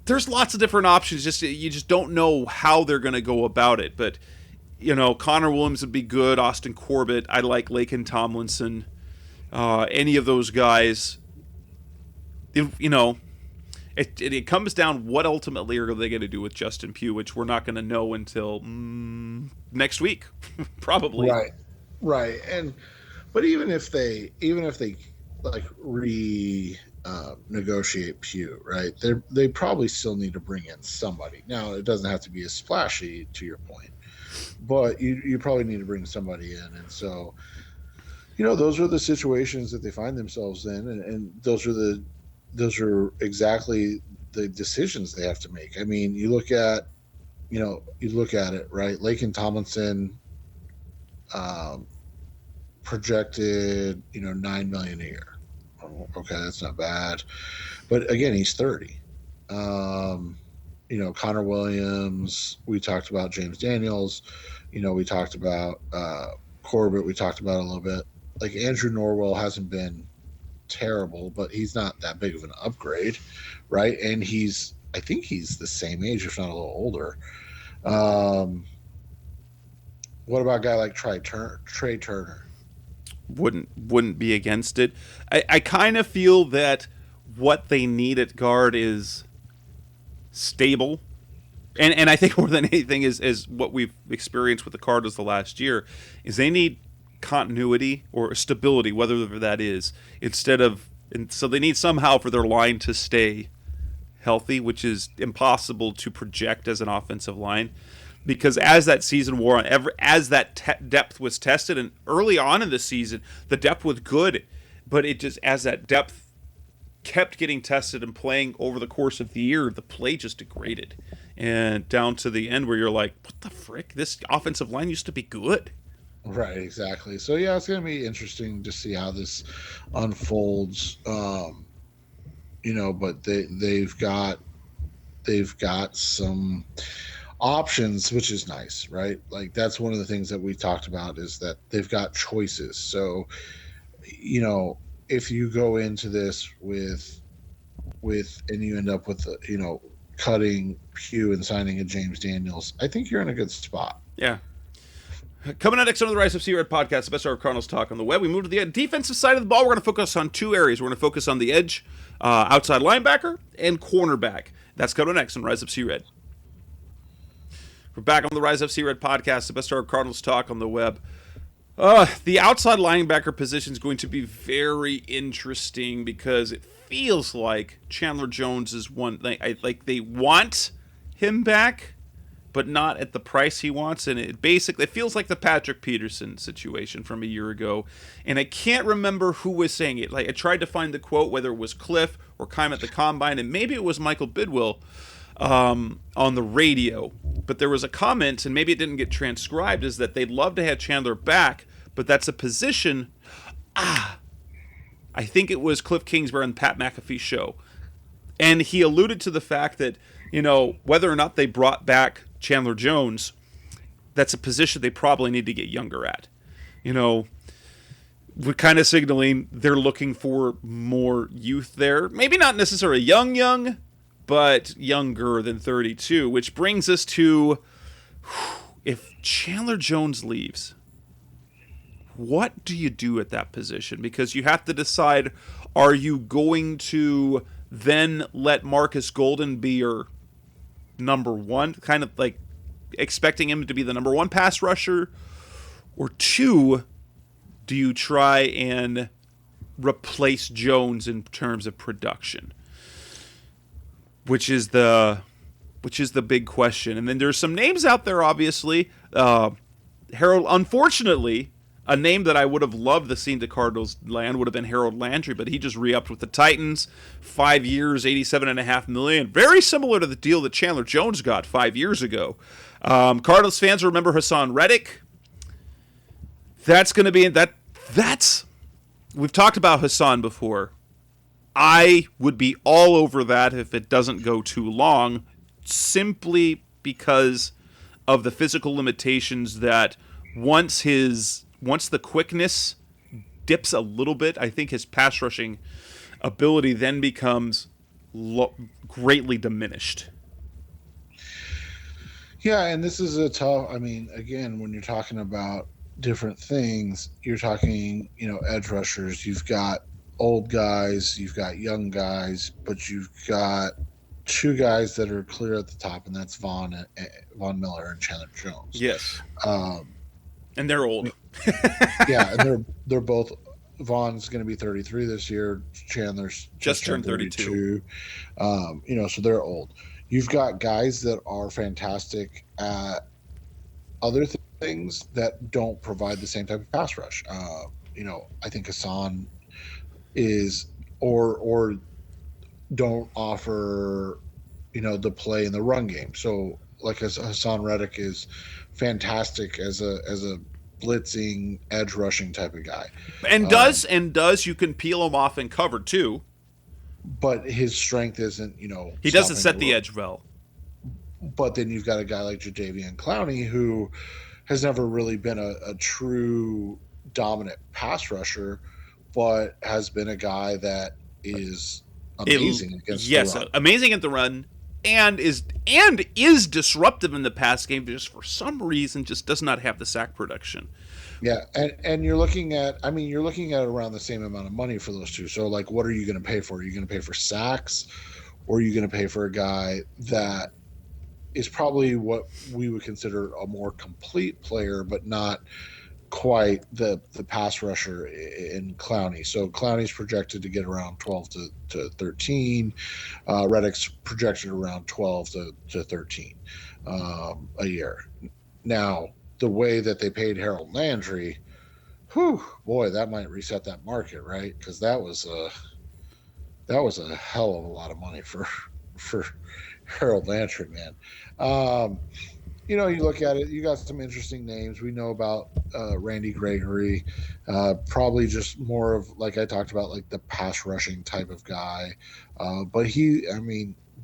There's lots of different options. You just don't know how they're going to go about it. But Connor Williams would be good. Austin Corbett. I like Laken Tomlinson. Any of those guys. It comes down what ultimately are they going to do with Justin Pugh, which we're not going to know until next week, probably. Right. But even if they like negotiate Pugh, right? They probably still need to bring in somebody. Now, it doesn't have to be as splashy, to your point, but you probably need to bring somebody in. And so, those are the situations that they find themselves in, and those are exactly the decisions they have to make. I mean, you look at it, right? Laken Tomlinson, projected, $9 million a year. Okay, that's not bad, but again, he's 30. Connor Williams. We talked about James Daniels. We talked about Corbett. We talked about a little bit. Like Andrew Norwell hasn't been terrible, but he's not that big of an upgrade, right? And I think he's the same age, if not a little older. What about a guy like Trey Turner? Wouldn't be against it. I kind of feel that what they need at guard is stable, and I think more than anything is what we've experienced with the Cardinals the last year is they need continuity or stability, whether that is, so they need somehow for their line to stay healthy, which is impossible to project as an offensive line. Because as that season wore on, as that depth was tested, and early on in the season, the depth was good, but it just, as that depth kept getting tested and playing over the course of the year, the play just degraded. And down to the end where you're like, what the frick? This offensive line used to be good. Right, exactly. So, yeah, it's going to be interesting to see how this unfolds. But they've got some options, which is nice, right? Like, that's one of the things that we talked about is that they've got choices. So, if you go into this with and you end up with cutting Pugh and signing a James Daniels, I think you're in a good spot. Yeah. Coming up next on the Rise of Sea-Red podcast, the best hour of Cardinals talk on the web. We move to the defensive side of the ball. We're going to focus on two areas. We're going to focus on the edge, outside linebacker, and cornerback. That's coming next on Rise of Sea-Red. We're back on the Rise of Sea-Red podcast, the best hour of Cardinals talk on the web. The outside linebacker position is going to be very interesting because it feels like Chandler Jones is one. Like they want him back, but not at the price he wants. And it feels like the Patrick Peterson situation from a year ago. And I can't remember who was saying it. Like I tried to find the quote, whether it was Cliff or Kime at the Combine, and maybe it was Michael Bidwill on the radio. But there was a comment, and maybe it didn't get transcribed, is that they'd love to have Chandler back, but that's a position. I think it was Cliff Kingsbury on Pat McAfee's show. And he alluded to the fact that, whether or not they brought back Chandler Jones, that's a position they probably need to get younger at. We're kind of signaling they're looking for more youth there. Maybe not necessarily young, but younger than 32, which brings us to, if Chandler Jones leaves, what do you do at that position? Because you have to decide, are you going to then let Marcus Golden be your number one, kind of like expecting him to be the number one pass rusher, or two, do you try and replace Jones in terms of production? Which is the big question. And then there's some names out there, obviously. Harold, unfortunately, a name that I would have loved to see the Cardinals land would have been Harold Landry, but he just re-upped with the Titans, 5 years, $87.5 million. Very similar to the deal that Chandler Jones got 5 years ago. Cardinals fans remember Hassan Reddick. That's going to be that's. We've talked about Hassan before. I would be all over that if it doesn't go too long, simply because of the physical limitations that once the quickness dips a little bit, I think his pass rushing ability then becomes greatly diminished. Yeah, and this is a tough, again, when you're talking about different things, you're talking, edge rushers, you've got old guys, you've got young guys, but you've got two guys that are clear at the top, and that's Von Miller and Chandler Jones. Yes. And they're old. Yeah, and they're both. Vaughn's going to be 33 this year. Chandler's just turned 32. So they're old. You've got guys that are fantastic at other things that don't provide the same type of pass rush. I think Hassan is or don't offer the play in the run game. So like Hassan Reddick is fantastic as a blitzing edge rushing type of guy, and you can peel him off and cover too, but his strength isn't he doesn't set the edge well. But then you've got a guy like Jadeveon Clowney who has never really been a true dominant pass rusher, but has been a guy that is amazing against the run. Amazing at the run, and is disruptive in the pass game, but just for some reason just does not have the sack production. Yeah, and you're looking at around the same amount of money for those two. So like, what are you going to pay for? Are you going to pay for sacks, or are you going to pay for a guy that is probably what we would consider a more complete player, but not quite the pass rusher in Clowney? So Clowney's projected to get around 12 to 13. Reddick's projected around 12 to 13 a year. Now, the way that they paid Harold Landry, that might reset that market, right? Because that was a hell of a lot of money for Harold Landry, man. You look at it, you got some interesting names. We know about Randy Gregory, probably just more of, like I talked about, like the pass rushing type of guy. But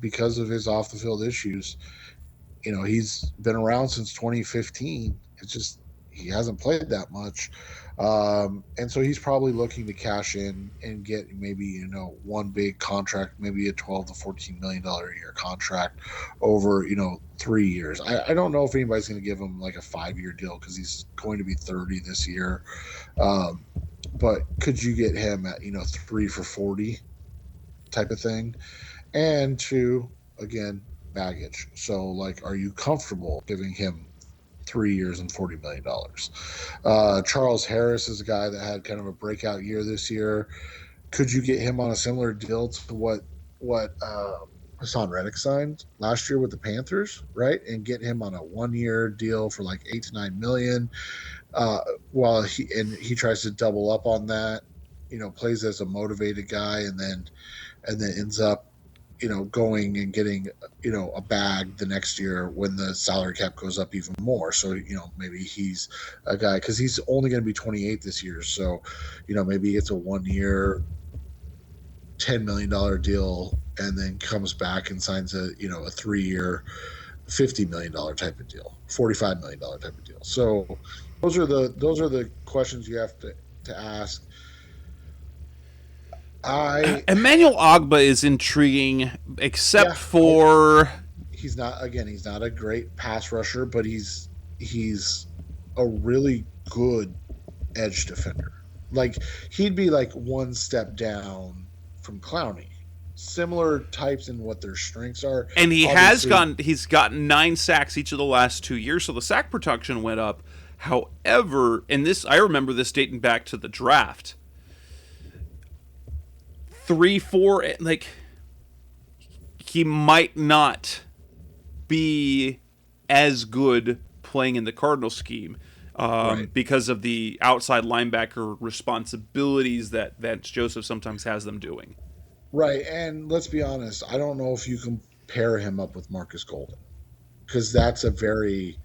because of his off the field issues, he's been around since 2015. It's just he hasn't played that much. And so he's probably looking to cash in and get maybe, one big contract, maybe a $12 to $14 million a year contract over, 3 years. I don't know if anybody's going to give him like a 5-year deal because he's going to be 30 this year. But could you get him at, 3 for 40 type of thing? And two, again, baggage. So like, are you comfortable giving him 3 years and $40 million? Charles Harris is a guy that had kind of a breakout year this year. Could you get him on a similar deal to what Hassan Reddick signed last year with the Panthers, right? And get him on a 1-year deal for like $8 to $9 million, while he tries to double up on that, plays as a motivated guy, and then ends up going and getting, a bag the next year when the salary cap goes up even more. So, maybe he's a guy, because he's only going to be 28 this year. So, maybe it's a 1-year, $10 million deal, and then comes back and signs a 3-year, $50 million type of deal, $45 million type of deal. So those are the questions you have to ask. Emmanuel Ogba is intriguing, except Yeah, for he's not a great pass rusher, but he's a really good edge defender. Like he'd be like one step down from Clowney. Similar types in what their strengths are. and Obviously, he's gotten 9 sacks each of the last 2 years, so the sack production went up. However, and this I remember this dating back to the draft. 3, 4, like he might not be as good playing in the Cardinal scheme right. because of the outside linebacker responsibilities that Vance Joseph sometimes has them doing. Right. And let's be honest, I don't know if you can pair him up with Marcus Golden because that's a very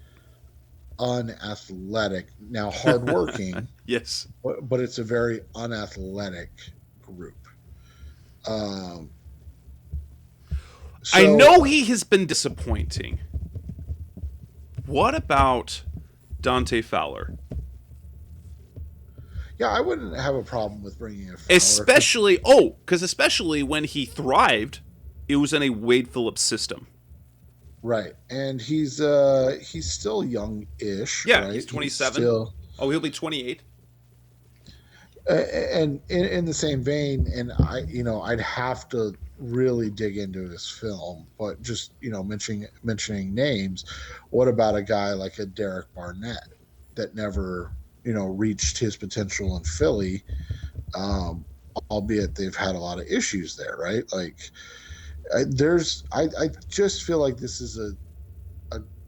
unathletic, now hardworking, Yes. but it's a very unathletic group. Um, I so, know he has been disappointing. What about Dante Fowler? yeah, I wouldn't have a problem with bringing a Fowler. Especially when he thrived, it was in a Wade Phillips system. Right. And he's still young-ish, Yeah, right? he's 27. Still, He'll be 28. and in the same vein, and I'd have to really dig into this film, but just mentioning names, what about a guy like a Derek Barnett that never reached his potential in Philly, um, albeit they've had a lot of issues there, right? Like I just feel like this is a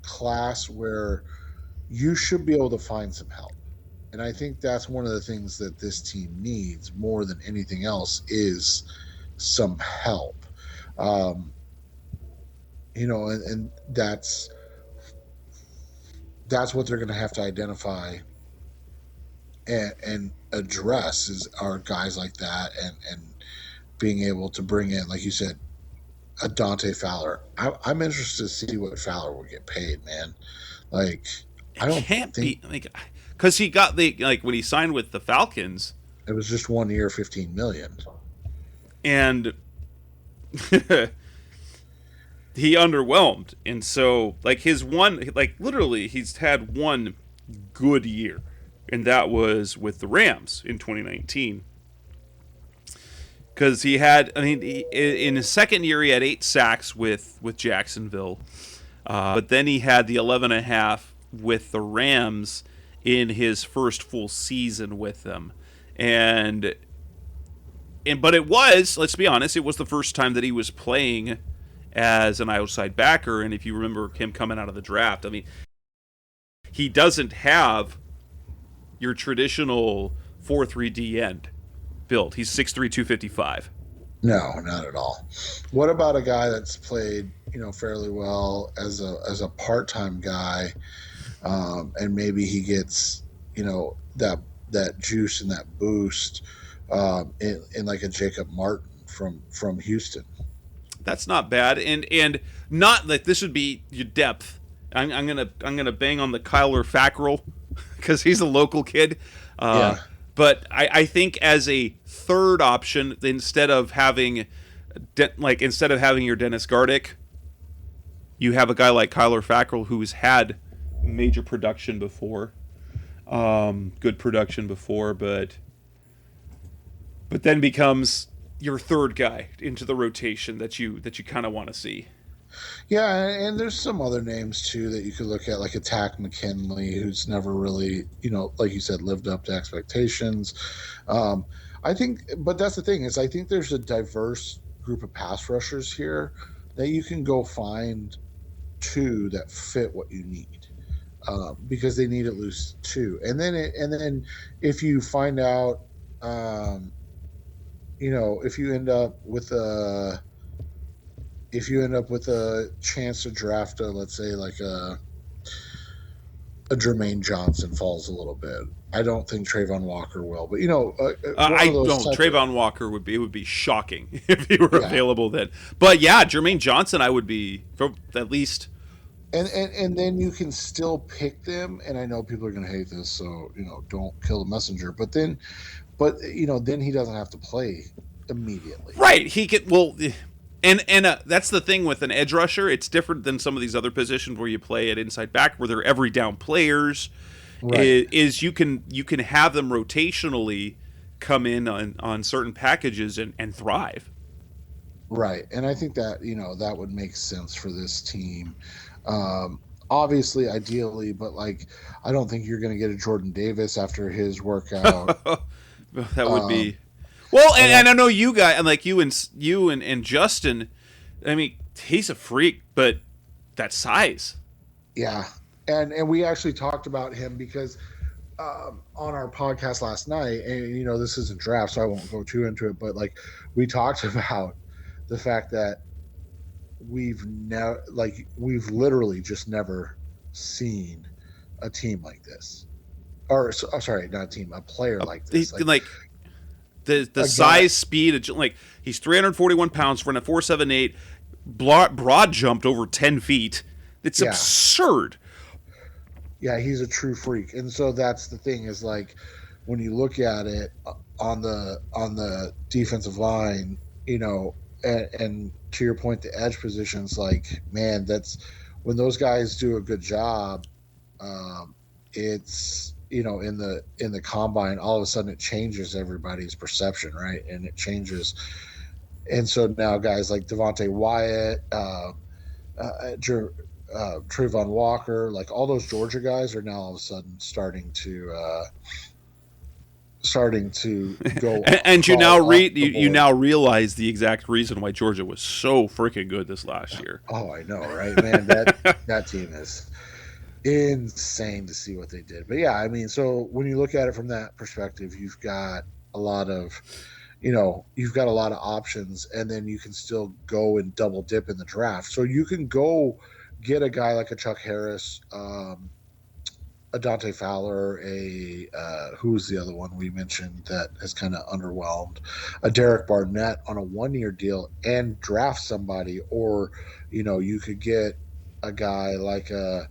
class where you should be able to find some help. And I think that's one of the things that this team needs more than anything else is some help. Um, and that's what they're going to have to identify and address are guys like that and being able to bring in, like you said, a Dante Fowler. I'm interested to see what Fowler will get paid, man. Like, I don't Can't think be because he got when he signed with the Falcons, it was just 1 year, 15 million. and he underwhelmed, and so literally he's had one good year, and that was with the Rams in 2019. Because in his second year he had 8 sacks with Jacksonville, but then he had the 11.5 with the Rams in his first full season with them, but let's be honest, it was the first time that he was playing as an outside backer, and if you remember him coming out of the draft, I mean, he doesn't have your traditional 4-3 end build. He's 6'3", 255. No, not at all. What about a guy that's played, fairly well as a part-time guy, and maybe he gets, that juice and that boost in like a Jacob Martin from Houston. That's not bad, and not like this would be your depth. I'm gonna bang on the Kyler Fackrell because he's a local kid. Yeah. But I think as a third option, instead of having your Dennis Gardick, you have a guy like Kyler Fackrell who's had major production before, good production before, but then becomes your third guy into the rotation that you kind of want to see. Yeah, and there's some other names too that you could look at, like a Tack McKinley, who's never really, like you said, lived up to expectations. I think, but that's the thing is, I think there's a diverse group of pass rushers here that you can go find 2 that fit what you need, because they need at least 2. And then if you find out, if you end up with a chance to draft let's say like a Jermaine Johnson falls a little bit. I don't think Trayvon Walker will, but I don't. Trayvon Walker would be shocking if he were available then. But yeah, Jermaine Johnson, I would be at least. And then you can still pick them. And I know people are going to hate this, so don't kill the messenger. But then he doesn't have to play immediately. Right. He could. Well, and that's the thing with an edge rusher. It's different than some of these other positions where you play at inside back, where they're every down players. Right. Is you can have them rotationally come in on certain packages and thrive. Right. And I think that, that would make sense for this team. Obviously, ideally, but I don't think you're going to get a Jordan Davis after his workout. That would be well, and I know you guys, and you and Justin. I mean, he's a freak, but that size. Yeah, and we actually talked about him because on our podcast last night, and this isn't draft, so I won't go too into it, but we talked about the fact that we've literally just never seen a team like this, or sorry, not a team, a player like this, the size, speed, he's 341 pounds, running a 4.78, broad jumped over 10 feet. It's absurd. Yeah, he's a true freak, and so that's the thing is when you look at it on the defensive line, and to your point, the edge positions, man, that's when those guys do a good job. It's in the combine, all of a sudden it changes everybody's perception, right? And it changes, and so now guys like Devontae Wyatt, Trayvon Walker, all those Georgia guys are now all of a sudden starting to go. and you now realize the exact reason why Georgia was so freaking good this last year. Oh, I know, right, man? That team is insane to see what they did. But yeah, I mean, so when you look at it from that perspective, you've got a lot of options, and then you can still go and double dip in the draft. So you can go get a guy like a Chuck Harris, a Dante Fowler, who's the other one we mentioned that has kind of underwhelmed, a Derek Barnett on a 1-year deal, and draft somebody, or you could get a guy like a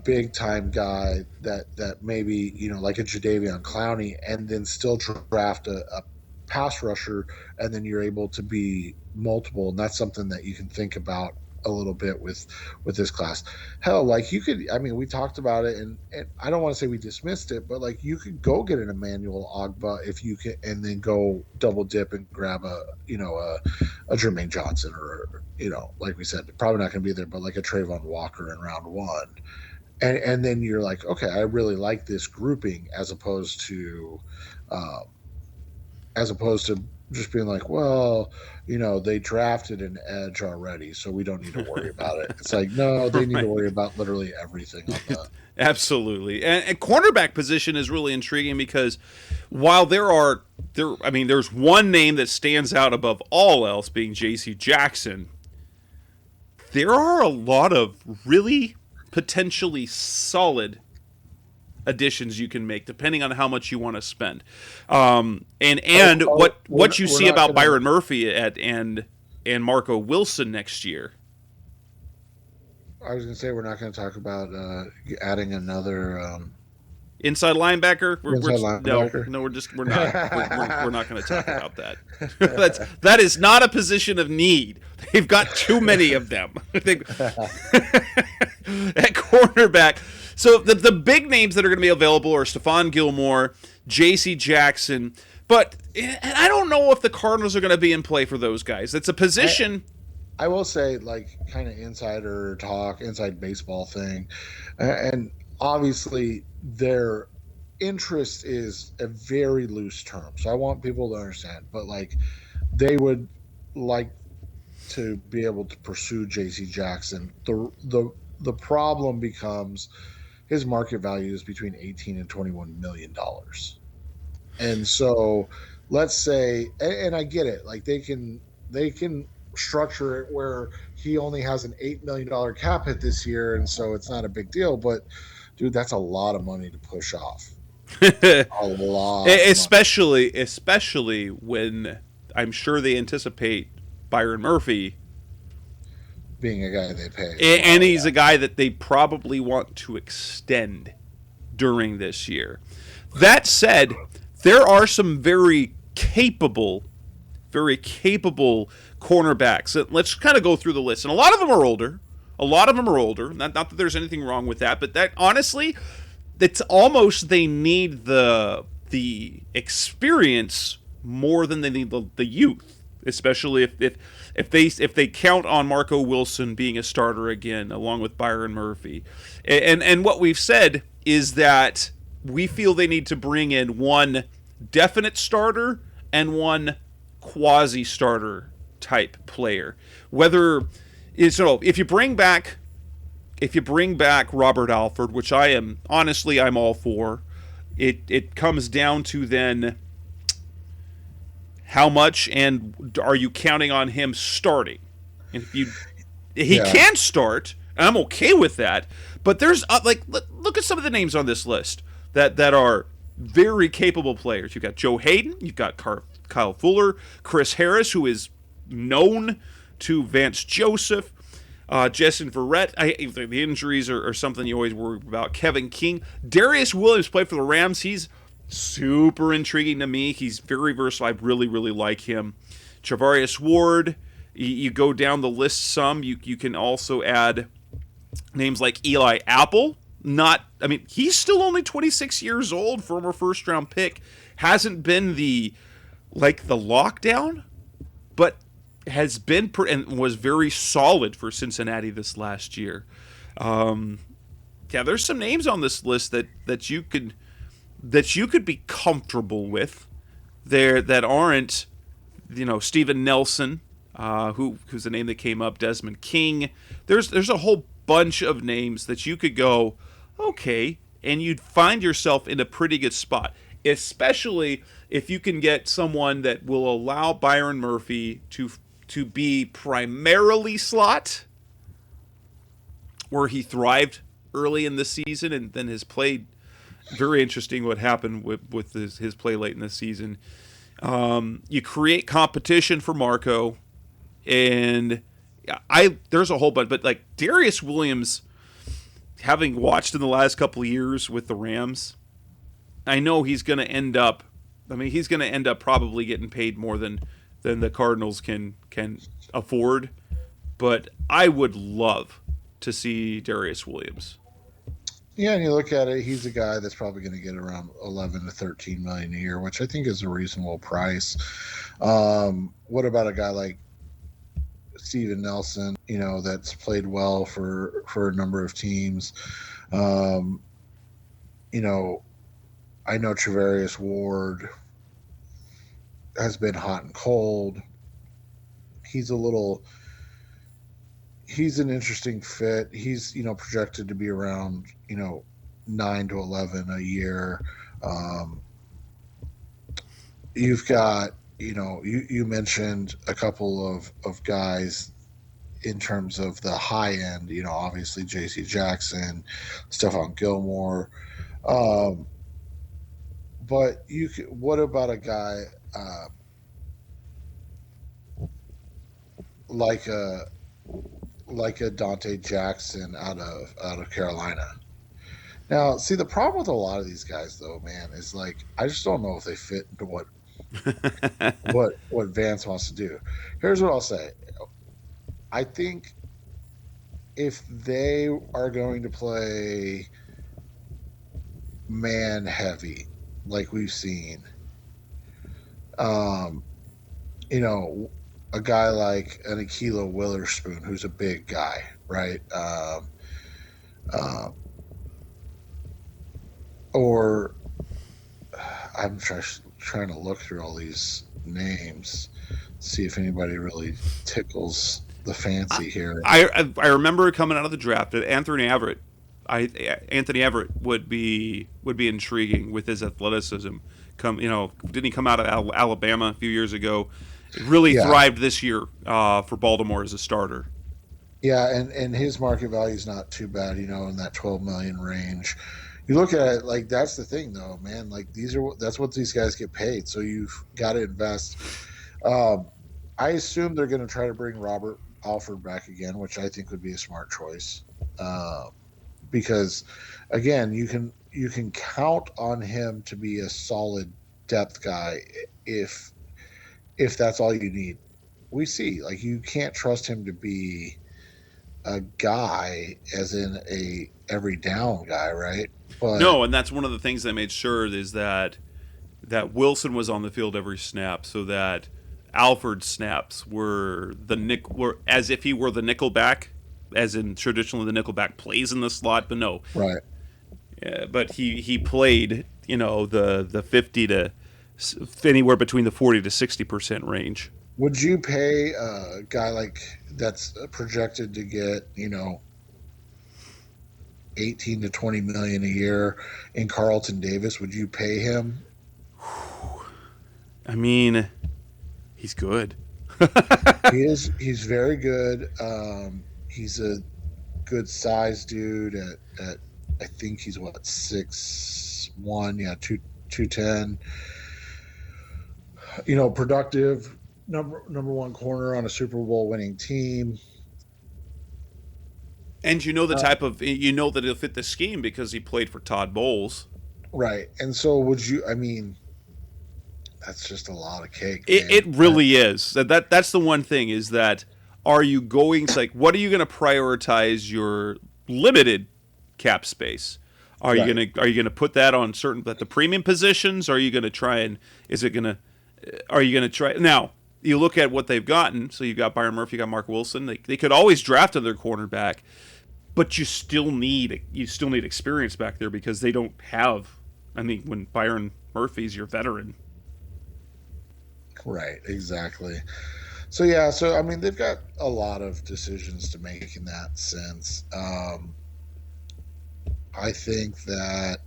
big time guy that maybe like a Jadeveon Clowney, and then still draft a pass rusher, and then you're able to be multiple, and that's something that you can think about a little bit with this class. Hell, you could, I mean, we talked about it, and I don't want to say we dismissed it, but you could go get an Emmanuel Ogbah if you can, and then go double dip and grab a Jermaine Johnson, or like we said, probably not going to be there, but a Trayvon Walker in round 1, and then you're like, okay, I really like this grouping, as opposed to just being like, well, they drafted an edge already, so we don't need to worry about it. It's no, they need to worry about literally everything on the Absolutely. And cornerback position is really intriguing because while there's one name that stands out above all else, being J.C. Jackson, there are a lot of really potentially solid additions you can make depending on how much you want to spend, what you see about Byron Murphy and Marco Wilson next year. I was going to say we're not going to talk about adding another inside linebacker. Linebacker. No, we're not. We're not going to talk about that. That is not a position of need. They've got too many of them. At cornerback. So the big names that are going to be available are Stephon Gilmore, J.C. Jackson, but I don't know if the Cardinals are going to be in play for those guys. It's a position. I will say, kind of insider talk, inside baseball thing, and obviously their interest is a very loose term. So I want people to understand, but they would like to be able to pursue J.C. Jackson. The problem becomes his market value is between $18 and $21 million. And so let's say, and I get it, they can structure it where he only has an $8 million cap hit this year, and so it's not a big deal, but dude, that's a lot of money to push off. A lot. Especially when I'm sure they anticipate Byron Murphy being a guy they pay. And he's a guy that they probably want to extend during this year. That said, there are some very capable, very capable cornerbacks. Let's kind of go through the list. And a lot of them are older. Not that there's anything wrong with that, but that honestly, it's almost they need the experience more than they need the youth, especially if they count on Marco Wilson being a starter again, along with Byron Murphy. And what we've said is that we feel they need to bring in one definite starter and one quasi-starter type player. Whether if you bring back Robert Alford, which I'm all for, it comes down to then how much and are you counting on him starting? And he can start, and I'm okay with that. But there's look at some of the names on this list that are very capable players. You've got Joe Hayden, you've got Kyle Fuller, Chris Harris, who is known to Vance Joseph, Justin Verrett. The injuries are something you always worry about. Kevin King. Darius Williams played for the Rams. He's super intriguing to me. He's very versatile. I really, really like him. Travarius Ward. You go down the list some. You can also add names like Eli Apple. He's still only 26 years old, former first-round pick. Hasn't been the lockdown, but has been and was very solid for Cincinnati this last year. There's some names on this list that you could be comfortable with there that aren't, Steven Nelson, who's the name that came up, Desmond King. There's a whole bunch of names that you could go, okay, and you'd find yourself in a pretty good spot, especially if you can get someone that will allow Byron Murphy to be primarily slot, where he thrived early in the season and then has played. Very interesting what happened with his play late in the season. You create competition for Marco, and there's a whole bunch, but like Darius Williams, having watched in the last couple of years with the Rams, I know he's going to end up probably getting paid more than the Cardinals can afford, but I would love to see Darius Williams. Yeah, and you look at it, he's a guy that's probably going to get around 11 to 13 million a year, which I think is a reasonable price. What about a guy like Steven Nelson, that's played well for a number of teams? I know Travarius Ward has been hot and cold. He's an interesting fit. He's, projected to be around, 9 to 11 a year. You've got, you mentioned a couple of guys in terms of the high end, obviously J.C. Jackson, Stephon Gilmore. But what about a guy like a Dante Jackson out of Carolina? Now, see, the problem with a lot of these guys, though, man, is I just don't know if they fit into what Vance wants to do. Here's what I'll say. I think if they are going to play man heavy, like we've seen, a guy like an Akilo Witherspoon, who's a big guy, right? Or I'm trying to look through all these names, see if anybody really tickles the fancy here. I remember coming out of the draft that Anthony Everett would be intriguing with his athleticism. Didn't he come out of Alabama a few years ago? Really thrived this year for Baltimore as a starter. Yeah, and his market value is not too bad, in that 12 million range. You look at it, that's the thing, though, man. That's what these guys get paid. So you've got to invest. I assume they're going to try to bring Robert Alford back again, which I think would be a smart choice. Because, again, you can count on him to be a solid depth guy if that's all you need. We see, like, you can't trust him to be a guy as in a every down guy, right? But No, and that's one of the things they made sure is that Wilson was on the field every snap, so that Alford's snaps were were as if he were the nickelback, as in traditionally the nickelback plays in the slot, but no, right. but he played the 50 to anywhere between the 40 to 60% range. Would you pay a guy like that's projected to get 18 to 20 million a year in Carlton Davis? Would you pay him? I mean, he's good. He's very good. He's a good size dude at I think he's what 6'1", yeah, 210. Productive, number one corner on a Super Bowl winning team. And the type of that he'll fit the scheme because he played for Todd Bowles. Right. And so would you, I mean, that's just a lot of cake. It really is. That's the one thing is that are you going to, like, what are you going to prioritize your limited cap space? Are you going to put that on the premium positions? Are you going to try and are you going to try now? You look at what they've gotten. So you've got Byron Murphy, you got Mark Wilson. They could always draft another cornerback, but you still need experience back there because they don't have. I mean, when Byron Murphy's your veteran. Right, exactly. So yeah, I mean, they've got a lot of decisions to make in that sense. I think that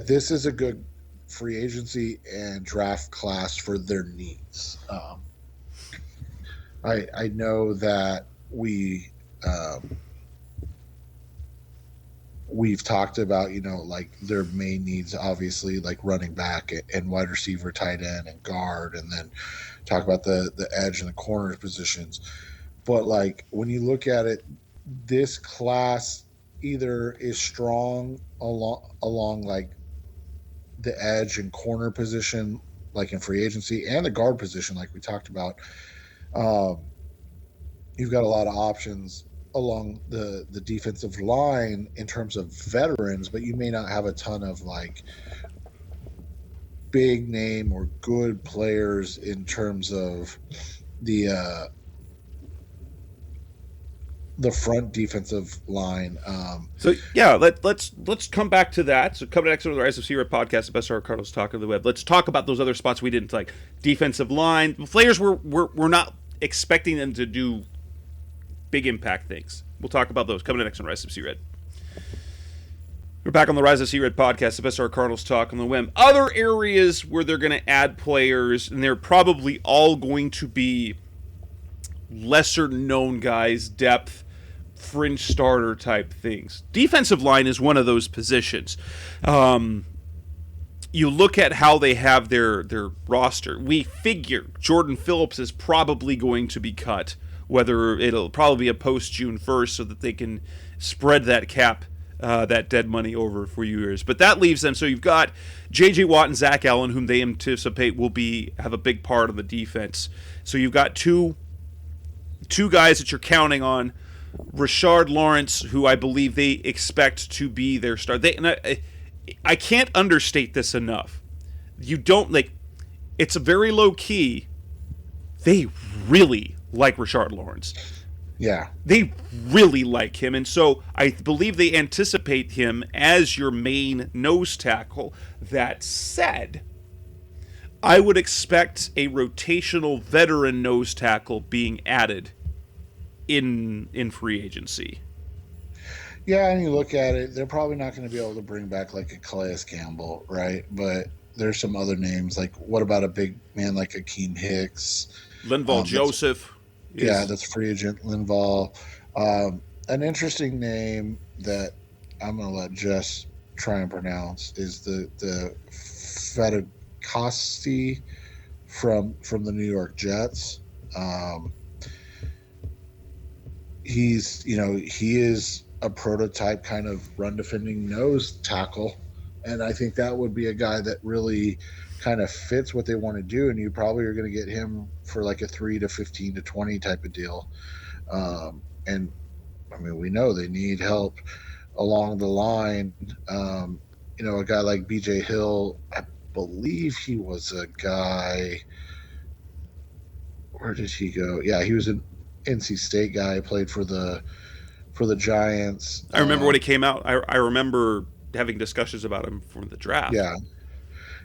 this is a good free agency and draft class for their needs. I know that we've talked about, like their main needs, obviously, like running back and wide receiver, tight end, and guard, and then talk about the edge and the corner positions. But like when you look at it, this class either is strong along like the edge and corner position, like in free agency, and the guard position, like we talked about. You've got a lot of options along the defensive line in terms of veterans, but you may not have a ton of like big name or good players in terms of the front defensive line. So yeah, let's come back to that. So coming next to the Rise of Red podcast, the best of our Cardinals talk of the web. Let's talk about those other spots we didn't like. Defensive line players we're not expecting them to do big impact things. We'll talk about those coming next on Rise of Red. We're back on the Rise of Red podcast, the best of our Cardinals talk on the whim. Other areas where they're going to add players, and they're probably all going to be lesser known guys, depth, fringe starter type things. Defensive line is one of those positions. You look at how they have their roster. We figure Jordan Phillips is probably going to be cut, whether it'll probably be a post June 1st so that they can spread that cap, that dead money over for years. But that leaves them. So you've got J.J. Watt and Zach Allen, whom they anticipate will have a big part of the defense. So you've got two guys that you're counting on. Rashard Lawrence, who I believe they expect to be their star. I can't understate this enough. You don't it's a very low key. They really like Rashard Lawrence. Yeah. They really like him, and so I believe they anticipate him as your main nose tackle. That said, I would expect a rotational veteran nose tackle being added in free agency. Yeah, and you look at it, they're probably not going to be able to bring back like a Calais Campbell, right? But there's some other names. Like, what about a big man like Akeem Hicks? Linval Joseph. Yeah, that's free agent, Linval. An interesting name that I'm going to let Jess try and pronounce is the Fedikosti from the New York Jets. He is a prototype kind of run defending nose tackle, and I think that would be a guy that really kind of fits what they want to do, and you probably are going to get him for like a 3 to 15 to 20 type of deal. And I mean, we know they need help along the line. A guy like BJ Hill, I believe he was a guy. Where did he go? Yeah, he was an NC State guy. Played for the Giants. I remember when he came out. I remember having discussions about him from the draft.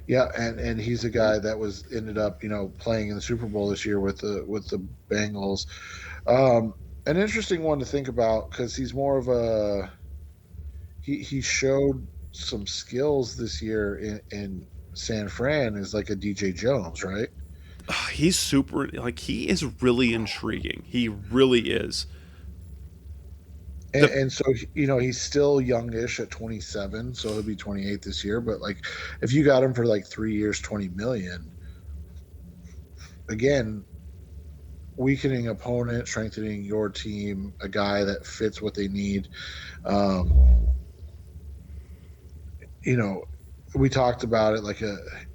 Yeah, and he's a guy that ended up playing in the Super Bowl this year with the Bengals. An interesting one to think about because he's more of a he showed some skills this year in San Fran is like a DJ Jones, right? He's super, he is really intriguing. He really is. And so he's still youngish at 27, so he'll be 28 this year. But like, if you got him for like 3 years, 20 million, again, weakening opponent, strengthening your team, a guy that fits what they need. We talked about it like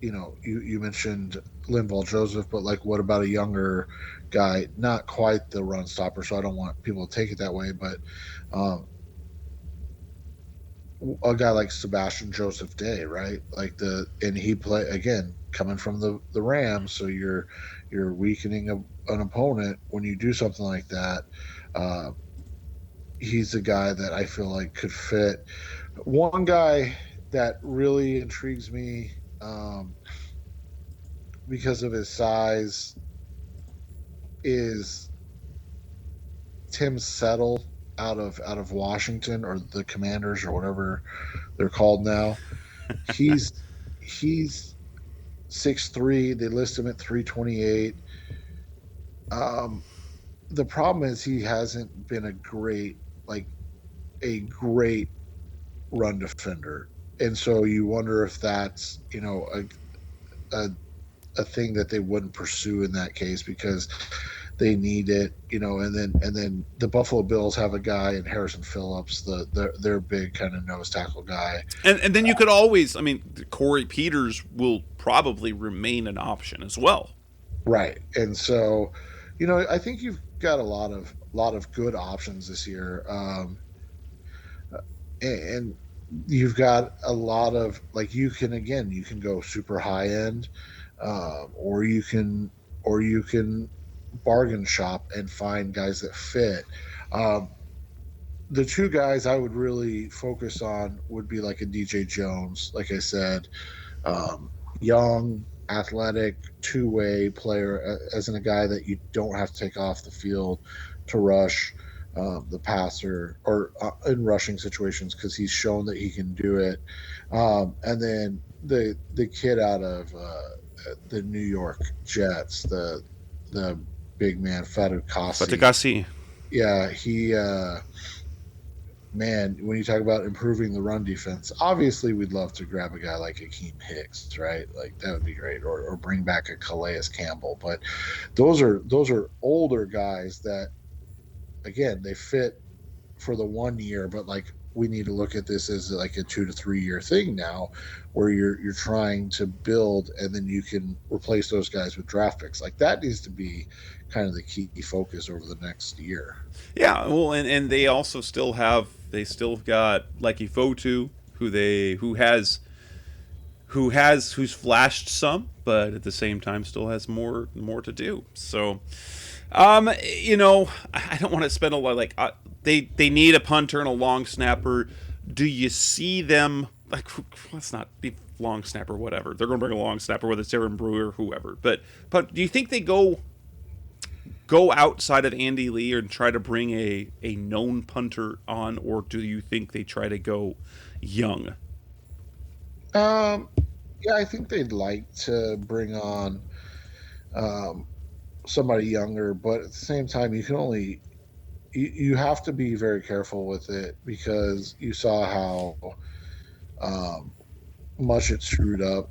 you mentioned Linval Joseph, but like, what about a younger guy? Not quite the run stopper, so I don't want people to take it that way, but a guy like Sebastian Joseph Day, right? And he play again coming from the Rams, so you're weakening an opponent when you do something like that. He's a guy that I feel like could fit. One guy that really intrigues me because of his size is Tim Settle out of Washington, or the Commanders, or whatever they're called now. He's 6'3". They list him at 328. The problem is he hasn't been a great run defender. And so you wonder if that's, a thing that they wouldn't pursue in that case because they need it, and then the Buffalo Bills have a guy in Harrison Phillips, their big kind of nose tackle guy. And then you could always, Corey Peters will probably remain an option as well. Right. And so, I think you've got a lot of good options this year. And you've got a lot of you can go super high end, or you can bargain shop and find guys that fit. The two guys I would really focus on would be like a DJ Jones, like I said, young, athletic, two-way player, as in a guy that you don't have to take off the field to rush the passer or in rushing situations, because he's shown that he can do it. And then the kid out of the New York Jets, the big man Fatukasi. Yeah, he man, when you talk about improving the run defense, obviously we'd love to grab a guy like Akeem Hicks, right? Like, that would be great, or bring back a Calais Campbell. But those are older guys that, again, they fit for the 1 year, but we need to look at this as like a 2 to 3 year thing now, where you're trying to build, and then you can replace those guys with draft picks. Like, that needs to be kind of the key focus over the next year. Yeah, well, and they also still got Leki Fotu, who's flashed some, but at the same time still has more to do. So, I don't want to spend a lot. They need a punter and a long snapper. Do you see them, let's not be long snapper, whatever. They're going to bring a long snapper, whether it's Aaron Brewer or whoever. But do you think they go outside of Andy Lee and try to bring a known punter on, or do you think they try to go young? Yeah, I think they'd like to bring on somebody younger, but at the same time, you have to be very careful with it, because you saw how much it screwed up.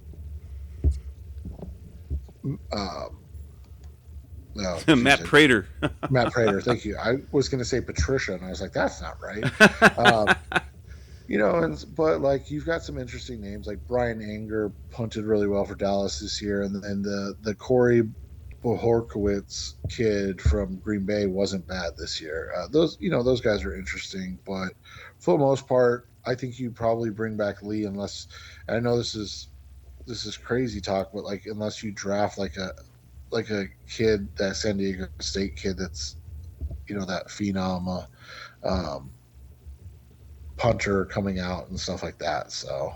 Matt Prater. Matt Prater, thank you. I was going to say Patricia, and I was like, that's not right. but like you've got some interesting names like Brian Anger punted really well for Dallas this year, and then the Corey Bohorkowitz kid from Green Bay wasn't bad this year. Those guys are interesting, but for the most part, I think you probably bring back Lee unless, and I know this is crazy talk, but like unless you draft like a kid, that San Diego State kid that's that phenom punter coming out and stuff like that. So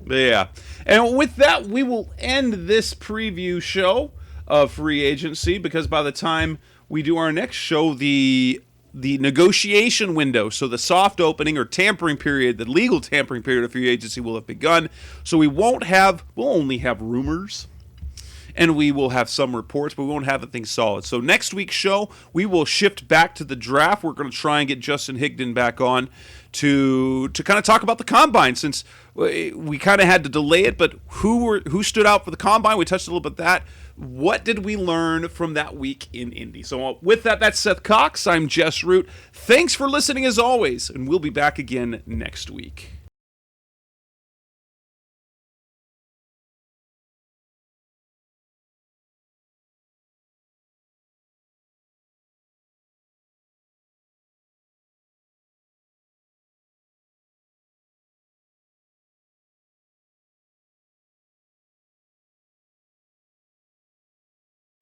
yeah, and with that, we will end this preview show of free agency, because by the time we do our next show, the negotiation window, so the soft opening or tampering period, the legal tampering period of free agency will have begun. So we'll only have rumors, and we will have some reports, but we won't have anything solid. So next week's show, we will shift back to the draft. We're going to try and get Justin Higdon back on to kind of talk about the combine, since we kind of had to delay it. But who stood out for the combine? We touched a little bit that. What did we learn from that week in Indy? So with that, that's Seth Cox. I'm Jess Root. Thanks for listening as always, and we'll be back again next week.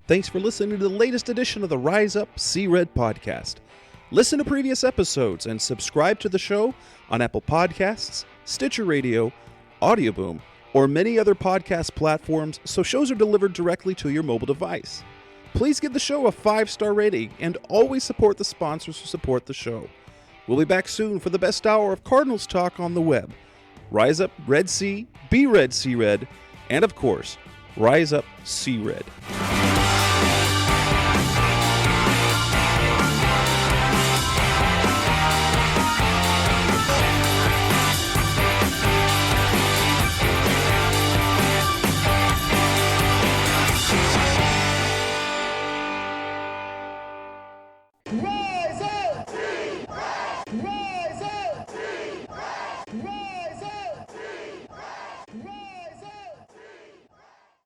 Thanks for listening to the latest edition of the Rise Up, See Red podcast. Listen to previous episodes and subscribe to the show on Apple Podcasts, Stitcher Radio, Audioboom, or many other podcast platforms so shows are delivered directly to your mobile device. Please give the show a 5-star rating and always support the sponsors who support the show. We'll be back soon for the best hour of Cardinals talk on the web. Rise Up, Red Sea, Be Red, See Red, and of course, Rise Up, See Red.